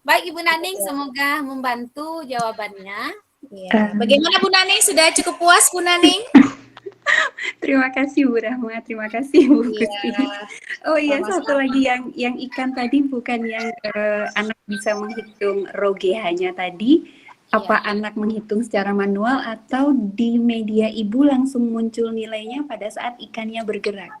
Baik Ibu Naning, semoga membantu jawabannya. Ya. Bagaimana Bu Naning? Sudah cukup puas Bu Naning? Terima kasih Bu Rahma, terima kasih Bu Gusti. Oh iya, satu lagi yang ikan tadi bukan yang anak bisa menghitung ROGH-nya tadi. Apa anak menghitung secara manual atau di media Ibu langsung muncul nilainya pada saat ikannya bergerak?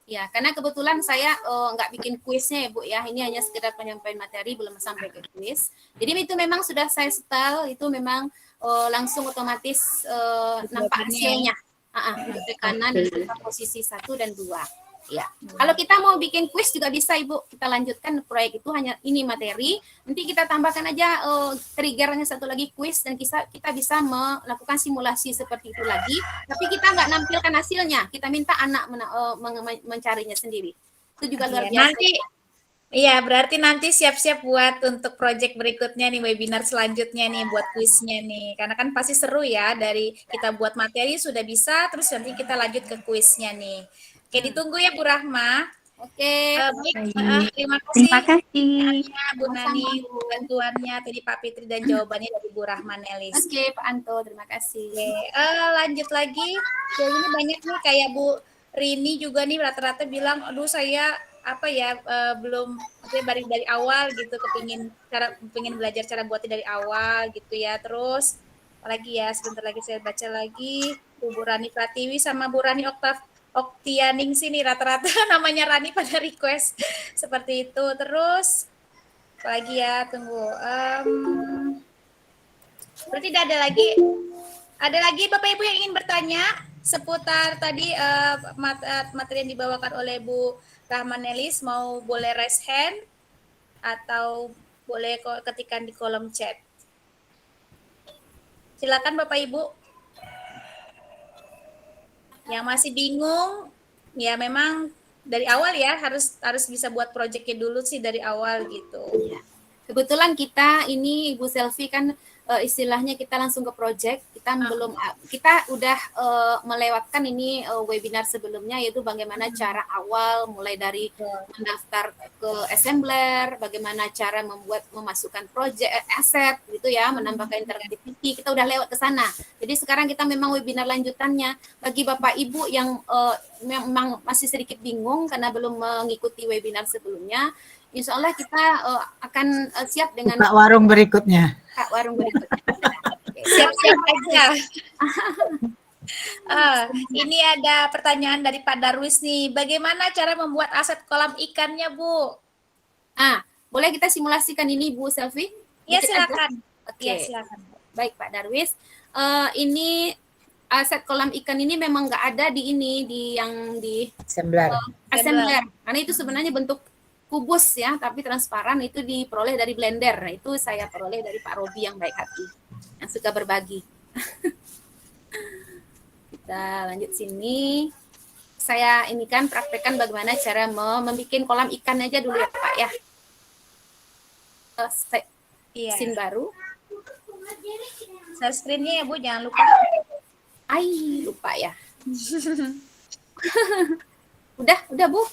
Ya, karena kebetulan saya nggak bikin kuisnya ya Bu ya. Ini hanya sekedar penyampaian materi, belum sampai ke kuis. Jadi itu memang sudah saya setel, itu memang langsung otomatis nampak hasilnya. Untuk tekanan di posisi 1 dan 2. Ya. Kalau kita mau bikin kuis juga bisa Ibu. Kita lanjutkan proyek itu hanya ini materi. Nanti kita tambahkan aja triggernya satu lagi kuis dan kita bisa melakukan simulasi seperti itu lagi. Tapi kita nggak nampilkan hasilnya. Kita minta anak mencarinya sendiri. Itu juga luar biasa. Berarti nanti siap-siap buat untuk proyek berikutnya nih, webinar selanjutnya nih, buat kuisnya nih. Karena kan pasti seru ya, dari kita buat materi sudah bisa, terus nanti kita lanjut ke kuisnya nih. Oke, ditunggu ya Bu Rahma. Oke. Baik, terima kasih. Terima kasih. Bu Nani, bantuannya tadi Pak Fitri dan jawabannya dari Bu Rahma Nelis. Oke, Pak Anto, terima kasih. Lanjut lagi. Ini banyak nih kayak Bu Rini juga nih rata-rata bilang, aduh saya belum dari awal gitu, kepingin belajar cara buatnya dari awal gitu ya. Terus apalagi ya, sebentar lagi saya baca lagi Bu Rani Pratiwi sama Bu Rani Oktianing sini rata-rata namanya Rani pada request seperti itu. Terus apalagi ya, tunggu. Berarti ada lagi Bapak Ibu yang ingin bertanya seputar tadi materi yang dibawakan oleh Bu Rahma Nelis. Mau boleh raise hand atau boleh ketikkan di kolom chat. Silakan Bapak Ibu. Yang masih bingung, ya memang dari awal ya harus bisa buat proyeknya dulu sih dari awal gitu. Ya. Kebetulan kita ini Ibu Selvi kan istilahnya kita langsung ke project. Kita udah melewatkan ini webinar sebelumnya, yaitu bagaimana cara awal mulai dari mendaftar ke assembler, bagaimana cara memasukkan project aset gitu ya, menambahkan interaktiviti. Kita udah lewat ke sana. Jadi sekarang kita memang webinar lanjutannya bagi Bapak Ibu yang memang masih sedikit bingung karena belum mengikuti webinar sebelumnya. Insya Allah kita akan siap dengan Buka warung berikutnya. warung berikutnya. Siap-siap aja. Ini ada pertanyaan dari Pak Darwis nih. Bagaimana cara membuat aset kolam ikannya, Bu? Boleh kita simulasikan ini, Bu Selvi? Iya, silakan. Oke. Iya, silakan. Baik, Pak Darwis. Ini aset kolam ikan ini memang nggak ada di Assembler. assembler. Karena itu sebenarnya bentuk kubus ya, tapi transparan, itu diperoleh dari Blender. Nah, itu saya peroleh dari Pak Robi yang baik hati, yang suka berbagi. Kita lanjut sini. Saya ini kan praktekkan bagaimana cara membuat kolam ikan aja dulu ya Pak ya. Scene baru. Share screen-nya ya Bu, jangan lupa. Lupa ya. Udah Bu.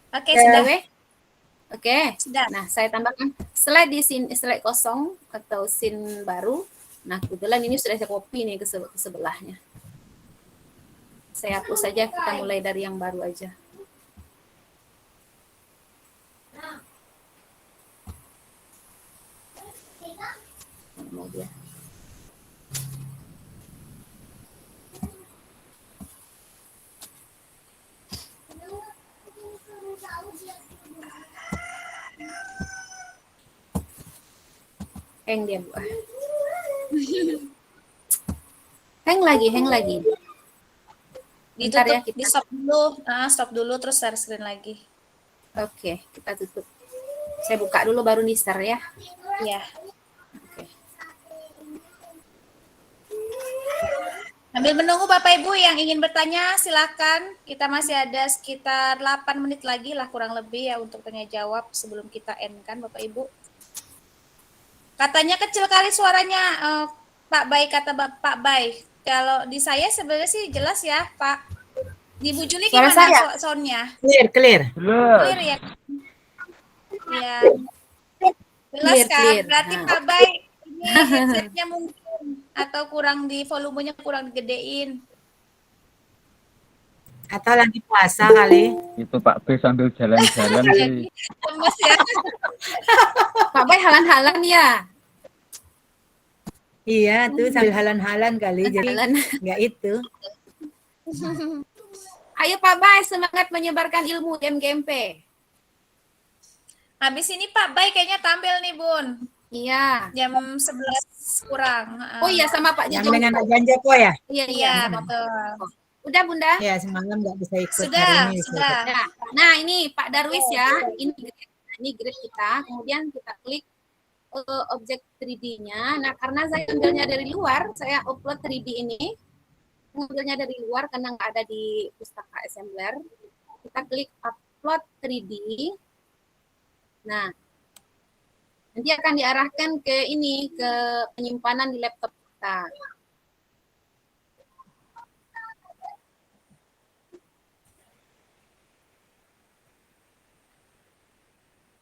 Oke, sudah. Oke. Sudah. Nah, saya tambahkan slide di sini, slide kosong atau scene baru. Nah, kebetulan ini sudah saya copy nih ke sebelahnya. Saya hapus saja, kita mulai dari yang baru aja. Mau dia. Hang dia, Bu. Hang lagi. Bentar ya, Di stop dulu terus share screen lagi. Oke, kita tutup. Saya buka dulu baru di-share ya. Iya. Oke. Sambil menunggu Bapak Ibu yang ingin bertanya, silakan. Kita masih ada sekitar 8 menit lagi lah kurang lebih ya untuk tanya jawab sebelum kita end kan Bapak Ibu. Katanya kecil kali suaranya, Pak Bay, kata Pak Bay. Kalau di saya sebenarnya sih jelas ya, Pak. Di Bu Juli gimana soundnya? Clear. Clear ya? Iya. Jelas kan? Clear. Berarti Pak Bay, ini headsetnya mungkin atau kurang di volumenya kurang digedein. Atau lagi puasa kali. Itu Pak B sambil jalan-jalan sih. Lemes ya. Pak Bay halan-halan ya. Iya, tuh sambil halan-halan kali. Jadi nggak itu. Ayo Pak Bay, semangat menyebarkan ilmu di MGMP. Habis ini Pak Bay kayaknya tampil nih, Bun. Iya. Jam 11 kurang. Oh iya, sama Pak Yang Jajang. dengan Pak Janjapo ya? Iya, betul. Udah Bunda? Ya, semalam nggak bisa ikut Sudah, hari ini. sudah. Nah, ini Pak Darwis ya. Ini grid kita. Kemudian kita klik objek 3D-nya. Nah, karena saya ambilnya dari luar, saya upload 3D ini. Ngambilnya dari luar karena nggak ada di pustaka assembler. Kita klik upload 3D. Nah, nanti akan diarahkan ke ini, ke penyimpanan di laptop kita.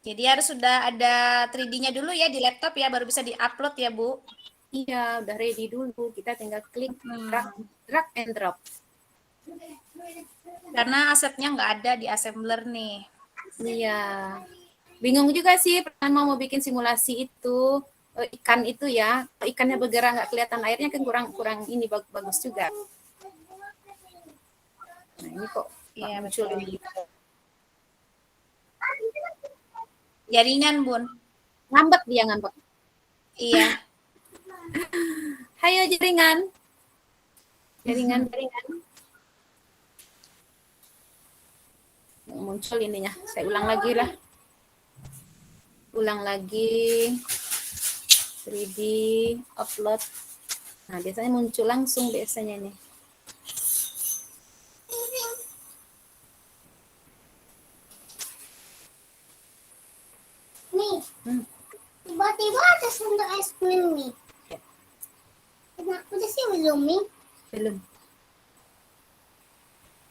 Jadi harus sudah ada 3D-nya dulu ya di laptop ya, baru bisa di-upload ya, Bu. Iya, udah ready dulu. Kita tinggal klik drag and drop. Karena asetnya nggak ada di assembler nih. Iya. Bingung juga sih, pertama mau bikin simulasi itu, ikan itu ya. Ikannya bergerak nggak kelihatan airnya kan kurang ini bagus juga. Nah, ini kok muncul ini. Jaringan, Bun. Ngambek dia, ngambek. Iya. Hayo jaringan. Jaringan. Muncul ininya. Saya ulang lagi lah. Ulang lagi. 3D upload. Nah, biasanya muncul langsung biasanya nih. Nih, tiba-tiba ada sendok es krim nih. Udah sih belum nih. Belum.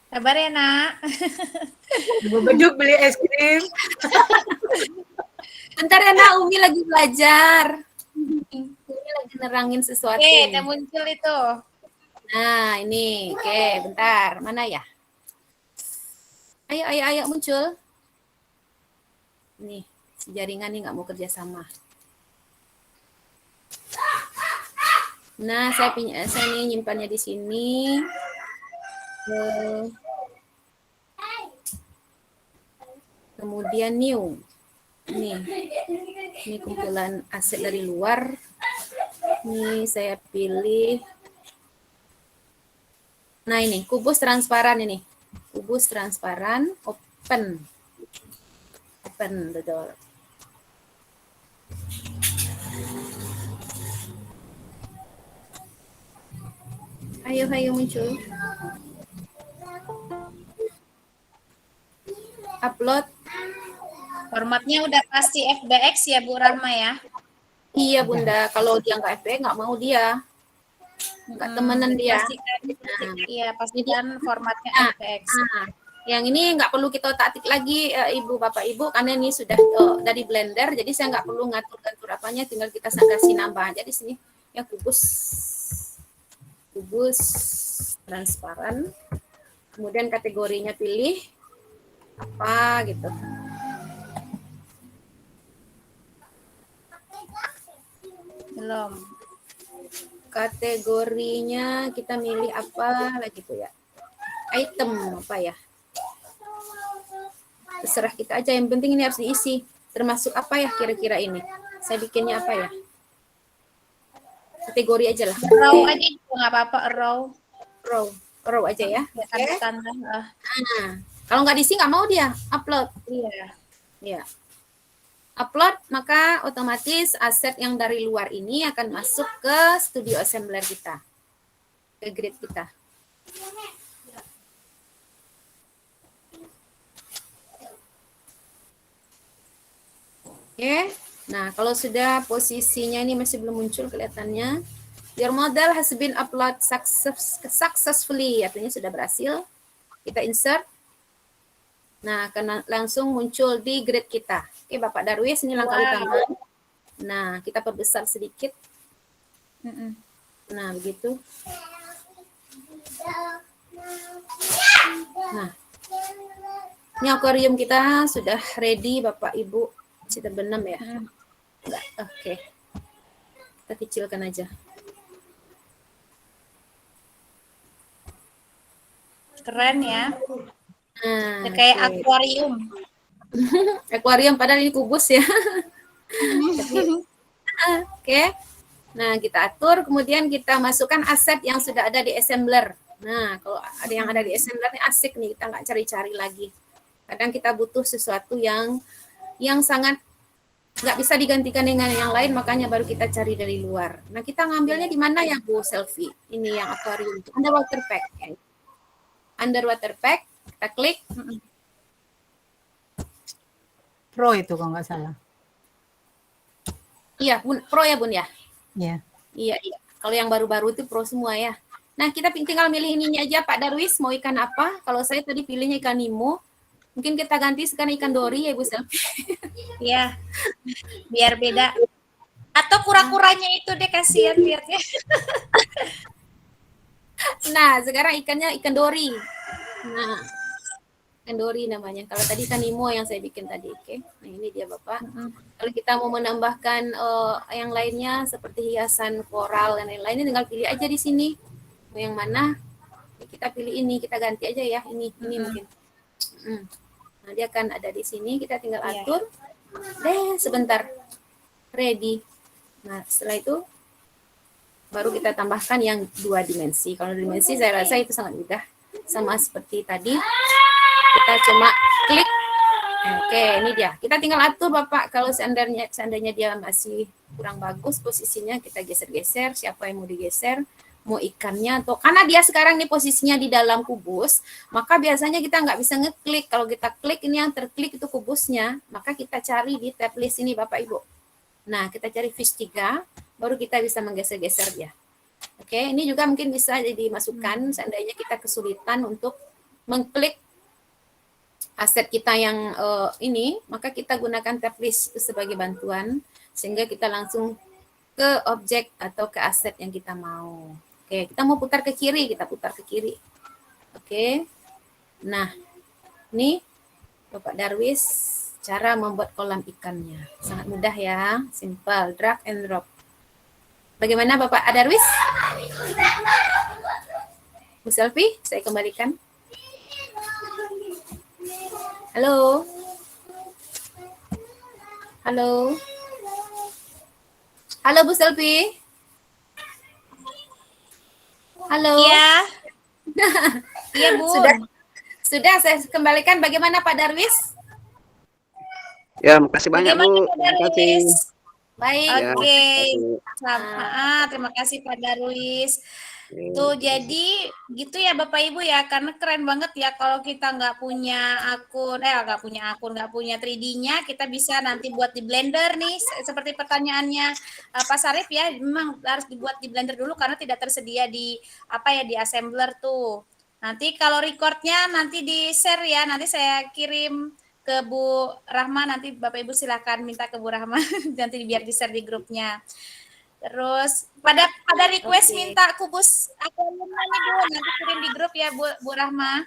Sabar ya, Nak. Ibu beduk beli es krim. Bentar ya Nak, Umi lagi belajar. Umi lagi nerangin sesuatu. Udah muncul itu. Nah, ini. Oke, bentar. Mana ya? Ayo muncul. Nih, si jaringan nih nggak mau kerja sama. Nah, saya nih nyimpannya di sini. Kemudian new. Nih. Ini kumpulan aset dari luar. Nih saya pilih. Nah, ini kubus transparan ini. Kubus transparan, open. Open the door. Ayo muncul. Upload. Formatnya udah pasti FBX ya, Bu Rahma ya? Iya Bunda, kalau dia nggak FBX nggak mau dia. Nggak temenan dia. Pastikan, iya pastikan formatnya FBX. Yang ini nggak perlu kita otak-atik lagi Ibu Bapak Ibu, karena ini sudah dari Blender, jadi saya nggak perlu ngatur-ngatur apanya, tinggal kita kasih nambah aja di sini. Ya kubus transparan. Kemudian kategorinya pilih apa gitu. Belum. Kategorinya kita milih apa lagi tuh ya? Item apa ya? Terserah kita aja, yang penting ini harus diisi. Termasuk apa ya kira-kira ini? Saya bikinnya apa ya? Kategori aja lah. Row aja juga nggak apa-apa, Row aja ya. Tanda. Kalau nggak diisi nggak mau dia upload. Iya. Upload, maka otomatis aset yang dari luar ini akan masuk ke Studio Assembler kita, ke grid kita. Oke, nah kalau sudah posisinya ini masih belum muncul kelihatannya, your model has been upload successfully, artinya sudah berhasil. Kita insert. Nah, akan langsung muncul di grid kita. Oke, Bapak Darwis, ini langkah utama. Nah, kita perbesar sedikit. Nah, begitu. Nah, ini akuarium kita sudah ready, Bapak Ibu. Masih terbenam ya? Enggak, oke. Kita kecilkan aja. Keren ya. Nah, kayak akuarium. Akuarium padahal ini kubus ya. Oke. Nah, kita atur, kemudian kita masukkan aset yang sudah ada di assembler. Nah, kalau ada yang ada di assembler ini asik nih, kita nggak cari-cari lagi. Kadang kita butuh sesuatu yang sangat nggak bisa digantikan dengan yang lain, makanya baru kita cari dari luar. Nah, kita ngambilnya di mana ya, Bu Selfie? Ini yang akuarium, underwater pack. Ya. Underwater pack. Kita klik. Pro itu kalau nggak salah. Iya, Bun, Pro ya Bun ya? Iya. Iya. Kalau yang baru-baru itu Pro semua ya. Nah, kita tinggal milih ininya aja Pak Darwis, mau ikan apa? Kalau saya tadi pilihnya ikan Nemo. Mungkin kita ganti sekarang ikan Dori ya Ibu Selfie. Iya. Biar beda. Atau kura-kuranya itu deh, kasihan lihatnya. Nah, sekarang ikannya ikan Dori. Nah, ikan Dori namanya. Kalau tadi ikan Nemo yang saya bikin tadi, oke. Nah, ini dia Bapak. Kalau kita mau menambahkan yang lainnya seperti hiasan koral dan lain-lainnya, tinggal pilih aja di sini. Mau yang mana? Kita pilih ini, kita ganti aja ya. Ini mungkin. Nah, dia akan ada di sini. Kita tinggal atur. Sebentar. Ready. Nah, setelah itu baru kita tambahkan yang 2 dimensi. Kalau dimensi saya rasa itu sangat mudah. Sama seperti tadi. Kita cuma klik. Oke, ini dia. Kita tinggal atur Bapak. Kalau seandainya dia masih kurang bagus posisinya, kita geser-geser. Siapa yang mau digeser? Mau ikannya atau karena dia sekarang nih posisinya di dalam kubus, maka biasanya kita nggak bisa ngeklik. Kalau kita klik ini yang terklik itu kubusnya, maka kita cari di tab list ini Bapak Ibu. Nah, kita cari fish 3, baru kita bisa menggeser-geser dia. Oke, ini juga mungkin bisa dimasukkan seandainya kita kesulitan untuk mengklik aset kita yang ini, maka kita gunakan tab list sebagai bantuan sehingga kita langsung ke objek atau ke aset yang kita mau. Oke, kita mau putar ke kiri, kita putar ke kiri. Oke. Nah, ini Bapak Darwis cara membuat kolam ikannya. Sangat mudah ya, simple, drag and drop. Bagaimana Bapak Darwis? Bu Selvi, saya kembalikan. Halo. Halo. Halo Bu Selvi. Halo. Iya. Iya, Bu. Sudah saya kembalikan. Bagaimana Pak Darwis? Ya, makasih banyak, Bagaimana Bu. Pak Terima kasih. Darwis? Baik. Ya, Oke. makasih. Terima kasih Pak Darwis. Oke. Tuh, jadi gitu ya Bapak Ibu ya, karena keren banget ya kalau kita nggak punya akun, nggak punya 3D-nya, kita bisa nanti buat di Blender nih, seperti pertanyaannya Pak Sarif ya, memang harus dibuat di Blender dulu karena tidak tersedia di di assembler tuh. Nanti kalau recordnya nanti di share ya, nanti saya kirim ke Bu Rahma, nanti Bapak Ibu silakan minta ke Bu Rahma nanti biar di share di grupnya. Terus pada request minta kubus akuariumnya nih Bu, nanti kirim di grup ya Bu Rahma.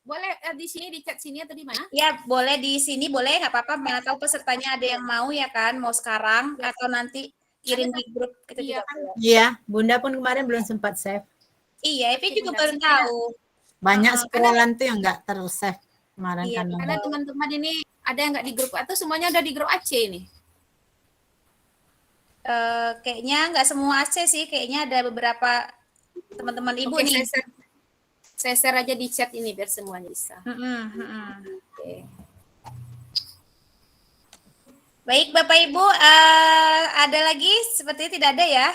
Boleh di sini, di chat sini atau di mana? Ya boleh di sini, boleh nggak apa-apa. Mana tahu pesertanya ada yang mau ya kan, mau sekarang atau nanti kirim di grup kita juga. Iya, Bunda pun kemarin belum sempat save. Iya, Evi juga baru tahu. Banyak scrollan tuh yang nggak ter-save kemarin Iya, kan. karena teman-teman ini ada yang nggak di grup atau semuanya ada di grup AC ini? Kayaknya nggak semua AC sih, kayaknya ada beberapa teman-teman Ibu Oke, nih. saya share aja di chat ini biar semuanya bisa. Oke. Baik Bapak Ibu, ada lagi? Sepertinya tidak ada ya.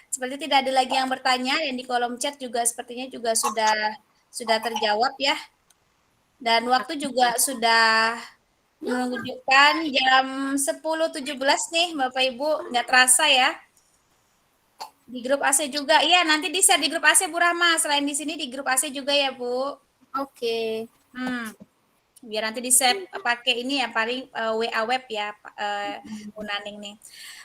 Seperti tidak ada lagi yang bertanya, yang di kolom chat juga sepertinya juga sudah terjawab ya. Dan waktu juga sudah menunjukkan jam 10.17 nih Bapak Ibu, nggak terasa ya. Di grup AC juga, iya nanti di-share di grup AC Bu Rahma, selain di sini di grup AC juga ya Bu. Oke. Biar nanti di-share pakai ini ya, paling WA web ya Bu Naning nih.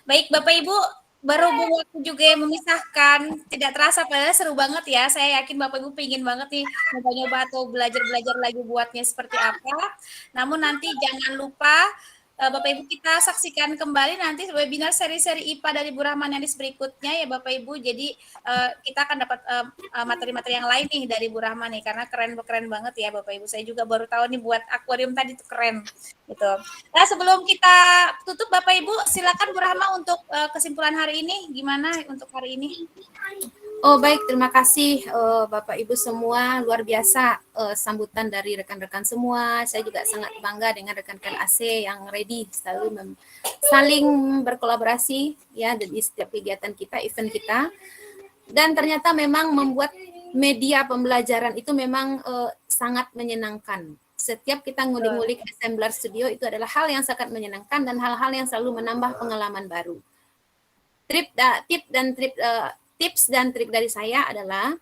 Baik Bapak Ibu, berhubung waktu juga yang memisahkan, tidak terasa padahal seru banget ya. Saya yakin Bapak Ibu pingin banget nih nyoba-nyoba atau belajar-belajar lagi buatnya seperti apa. Namun nanti jangan lupa Bapak Ibu kita saksikan kembali nanti webinar seri-seri IPA dari Bu Rahman yang berikutnya ya Bapak Ibu. Jadi kita akan dapat materi-materi yang lain nih dari Bu Rahman nih karena keren banget ya Bapak Ibu. Saya juga baru tahu nih buat akuarium tadi itu keren gitu. Nah, sebelum kita tutup Bapak Ibu, silakan Bu Rahma untuk kesimpulan hari ini gimana untuk hari ini? Oh baik, terima kasih Bapak Ibu semua, luar biasa sambutan dari rekan-rekan semua. Saya juga sangat bangga dengan rekan-rekan AC yang ready selalu saling berkolaborasi ya di setiap kegiatan kita, event kita. Dan ternyata memang membuat media pembelajaran itu memang sangat menyenangkan. Setiap kita ngulik-ngulik Assembler Studio itu adalah hal yang sangat menyenangkan dan hal-hal yang selalu menambah pengalaman baru. Tips dan trik dari saya adalah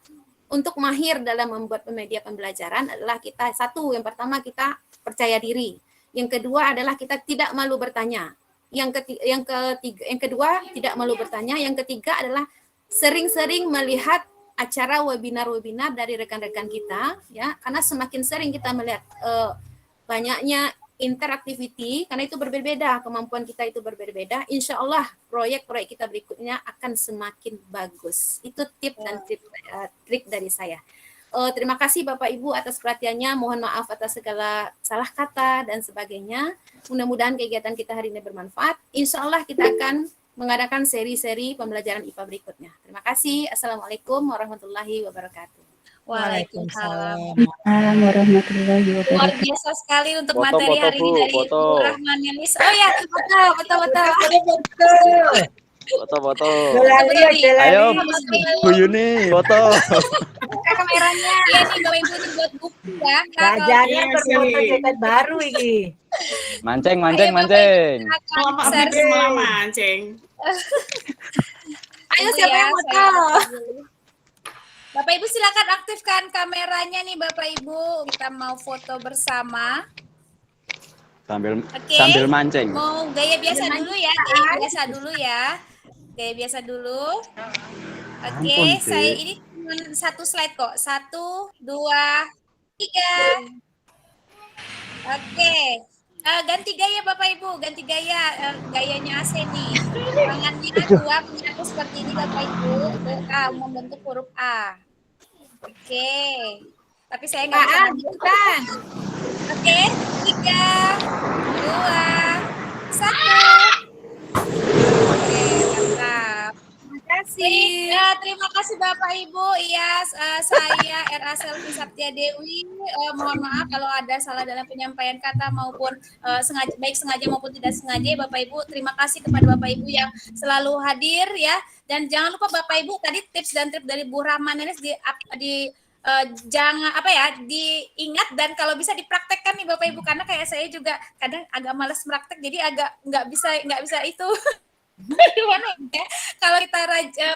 untuk mahir dalam membuat media pembelajaran adalah kita yang pertama kita percaya diri. Yang kedua adalah kita tidak malu bertanya. Yang kedua tidak malu bertanya. Yang ketiga adalah sering-sering melihat acara webinar dari rekan-rekan kita ya, karena semakin sering kita melihat banyaknya interactivity, karena itu berbeda, kemampuan kita itu berbeda, insya Allah proyek-proyek kita berikutnya akan semakin bagus. Itu tip dan trik dari saya. Terima kasih Bapak Ibu atas perhatiannya, mohon maaf atas segala salah kata dan sebagainya. Mudah-mudahan kegiatan kita hari ini bermanfaat. Insya Allah kita akan mengadakan seri-seri pembelajaran IPA berikutnya. Terima kasih. Assalamualaikum warahmatullahi wabarakatuh. Waalaikumsalam warahmatullahi Luar wabarakatuh. biasa sekali untuk Foto, materi foto, hari ini Bu, dari foto. Bu Rahman Yanis. Oh ya, betul. Foto. Ayo, Ayo, Bu Yuni, foto. buka kameranya. Iya nih, Bapak Ibu ini buat buku ya. Rajanya berfoto jaket baru ini. Mancing. Silakan share. mancing. Ayo Tunggu siapa ya, yang mau saya tahu? aktif dulu. Bapak Ibu silakan aktifkan kameranya nih Bapak Ibu. Kita mau foto bersama. Sambil Oke. mancing. Mau gaya biasa dulu ya, gaya biasa dulu ya. Gaya biasa dulu. Oke, Ampun, saya Dik. ini cuma satu slide kok. 1, 2, 3. Oke. Ganti gaya Bapak Ibu, ganti gaya gayanya AC nih. Tangannya dua menyatu seperti ini Bapak Ibu, membentuk huruf A. Oke. Tapi saya nggak bisa ngambil. Oke, 3, 2, 1. Oke, mantap. Kasih. Terima kasih Bapak Ibu. Iya, saya RA Selvi Saptia Dewi. Mohon maaf kalau ada salah dalam penyampaian kata maupun baik sengaja maupun tidak sengaja. Bapak Ibu, terima kasih kepada Bapak Ibu yang selalu hadir ya. Dan jangan lupa Bapak Ibu tadi tips dan trik dari Bu Rahman ini jangan diingat dan kalau bisa dipraktekkan nih Bapak Ibu, karena kayak saya juga kadang agak malas praktek, jadi agak nggak bisa itu. Gimana ya? Kalau kita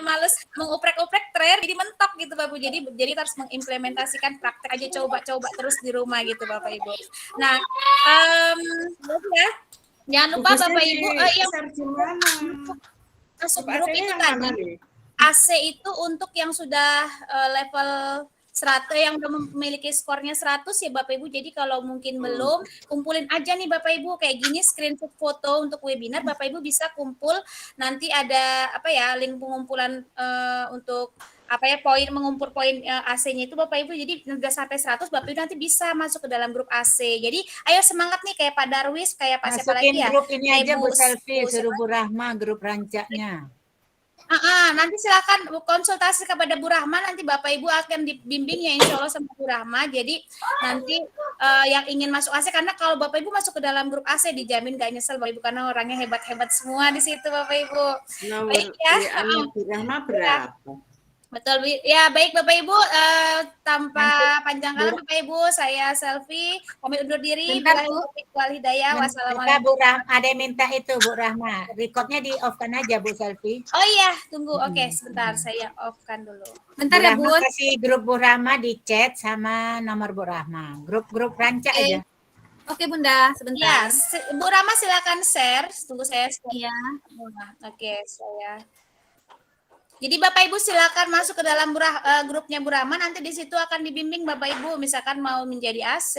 males mengoprek-oprek terakhir jadi mentok gitu Bapak Ibu. Jadi harus mengimplementasikan praktek aja, coba terus di rumah gitu Bapak Ibu. Nah, ya. Jangan lupa Bapak Ibu yang masuk grup itu tadi. AC itu untuk yang sudah level 100 yang udah memiliki skornya 100 ya Bapak Ibu. Jadi kalau mungkin belum, kumpulin aja nih Bapak Ibu kayak gini screenshot foto untuk webinar. Bapak Ibu bisa kumpul, nanti ada link pengumpulan untuk mengumpul poin AC-nya itu Bapak Ibu. Jadi udah sampai 100 Bapak Ibu nanti bisa masuk ke dalam grup AC. Jadi ayo semangat nih kayak Pak Darwis, kayak Pak siapa lagi ya? Grup ini aja Bu Selvi, suruh siapa? Bu Rahma grup rancaknya. Nanti silakan konsultasi kepada Bu Rahma, nanti Bapak Ibu akan dibimbing ya insya Allah sama Bu Rahma. Jadi nanti yang ingin masuk AC, karena kalau Bapak Ibu masuk ke dalam grup AC dijamin gak nyesel Bapak Ibu, karena orangnya hebat-hebat semua di situ Bapak Ibu. Nomor Bu Rahma berapa? Betul ya, baik Bapak Ibu, tanpa panjang kali Bapak Ibu, saya Selvi pamit undur diri. Wal hidayah. Wassalamualaikum. Bu Rahma ada yang minta itu Bu Rahma, recordnya di off kan aja Bu Selvi. Oh iya, tunggu. Oke, sebentar saya off kan dulu. Bentar ya Bu. Kasih grup Bu Rahma di chat sama nomor Bu Rahma. Grup rancak aja. Oke Bunda, sebentar. Ya, Bu Rahma silakan share. Tunggu saya. Iya. Oke, saya. Jadi Bapak Ibu silakan masuk ke dalam grupnya Bu Rahma, nanti di situ akan dibimbing Bapak Ibu, misalkan mau menjadi AC,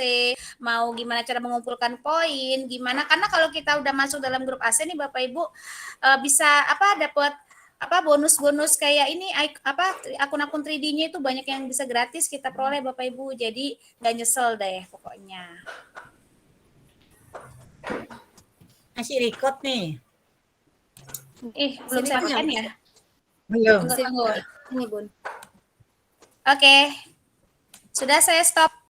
mau gimana cara mengumpulkan poin, gimana, karena kalau kita udah masuk dalam grup AC nih Bapak Ibu bisa dapat bonus-bonus kayak ini akun-akun 3D-nya itu banyak yang bisa gratis kita peroleh Bapak Ibu, jadi nggak nyesel deh pokoknya. Masih record nih. Belum saya makan ya? Belum. Tunggu. Ini Bun. Oke. Sudah saya stop.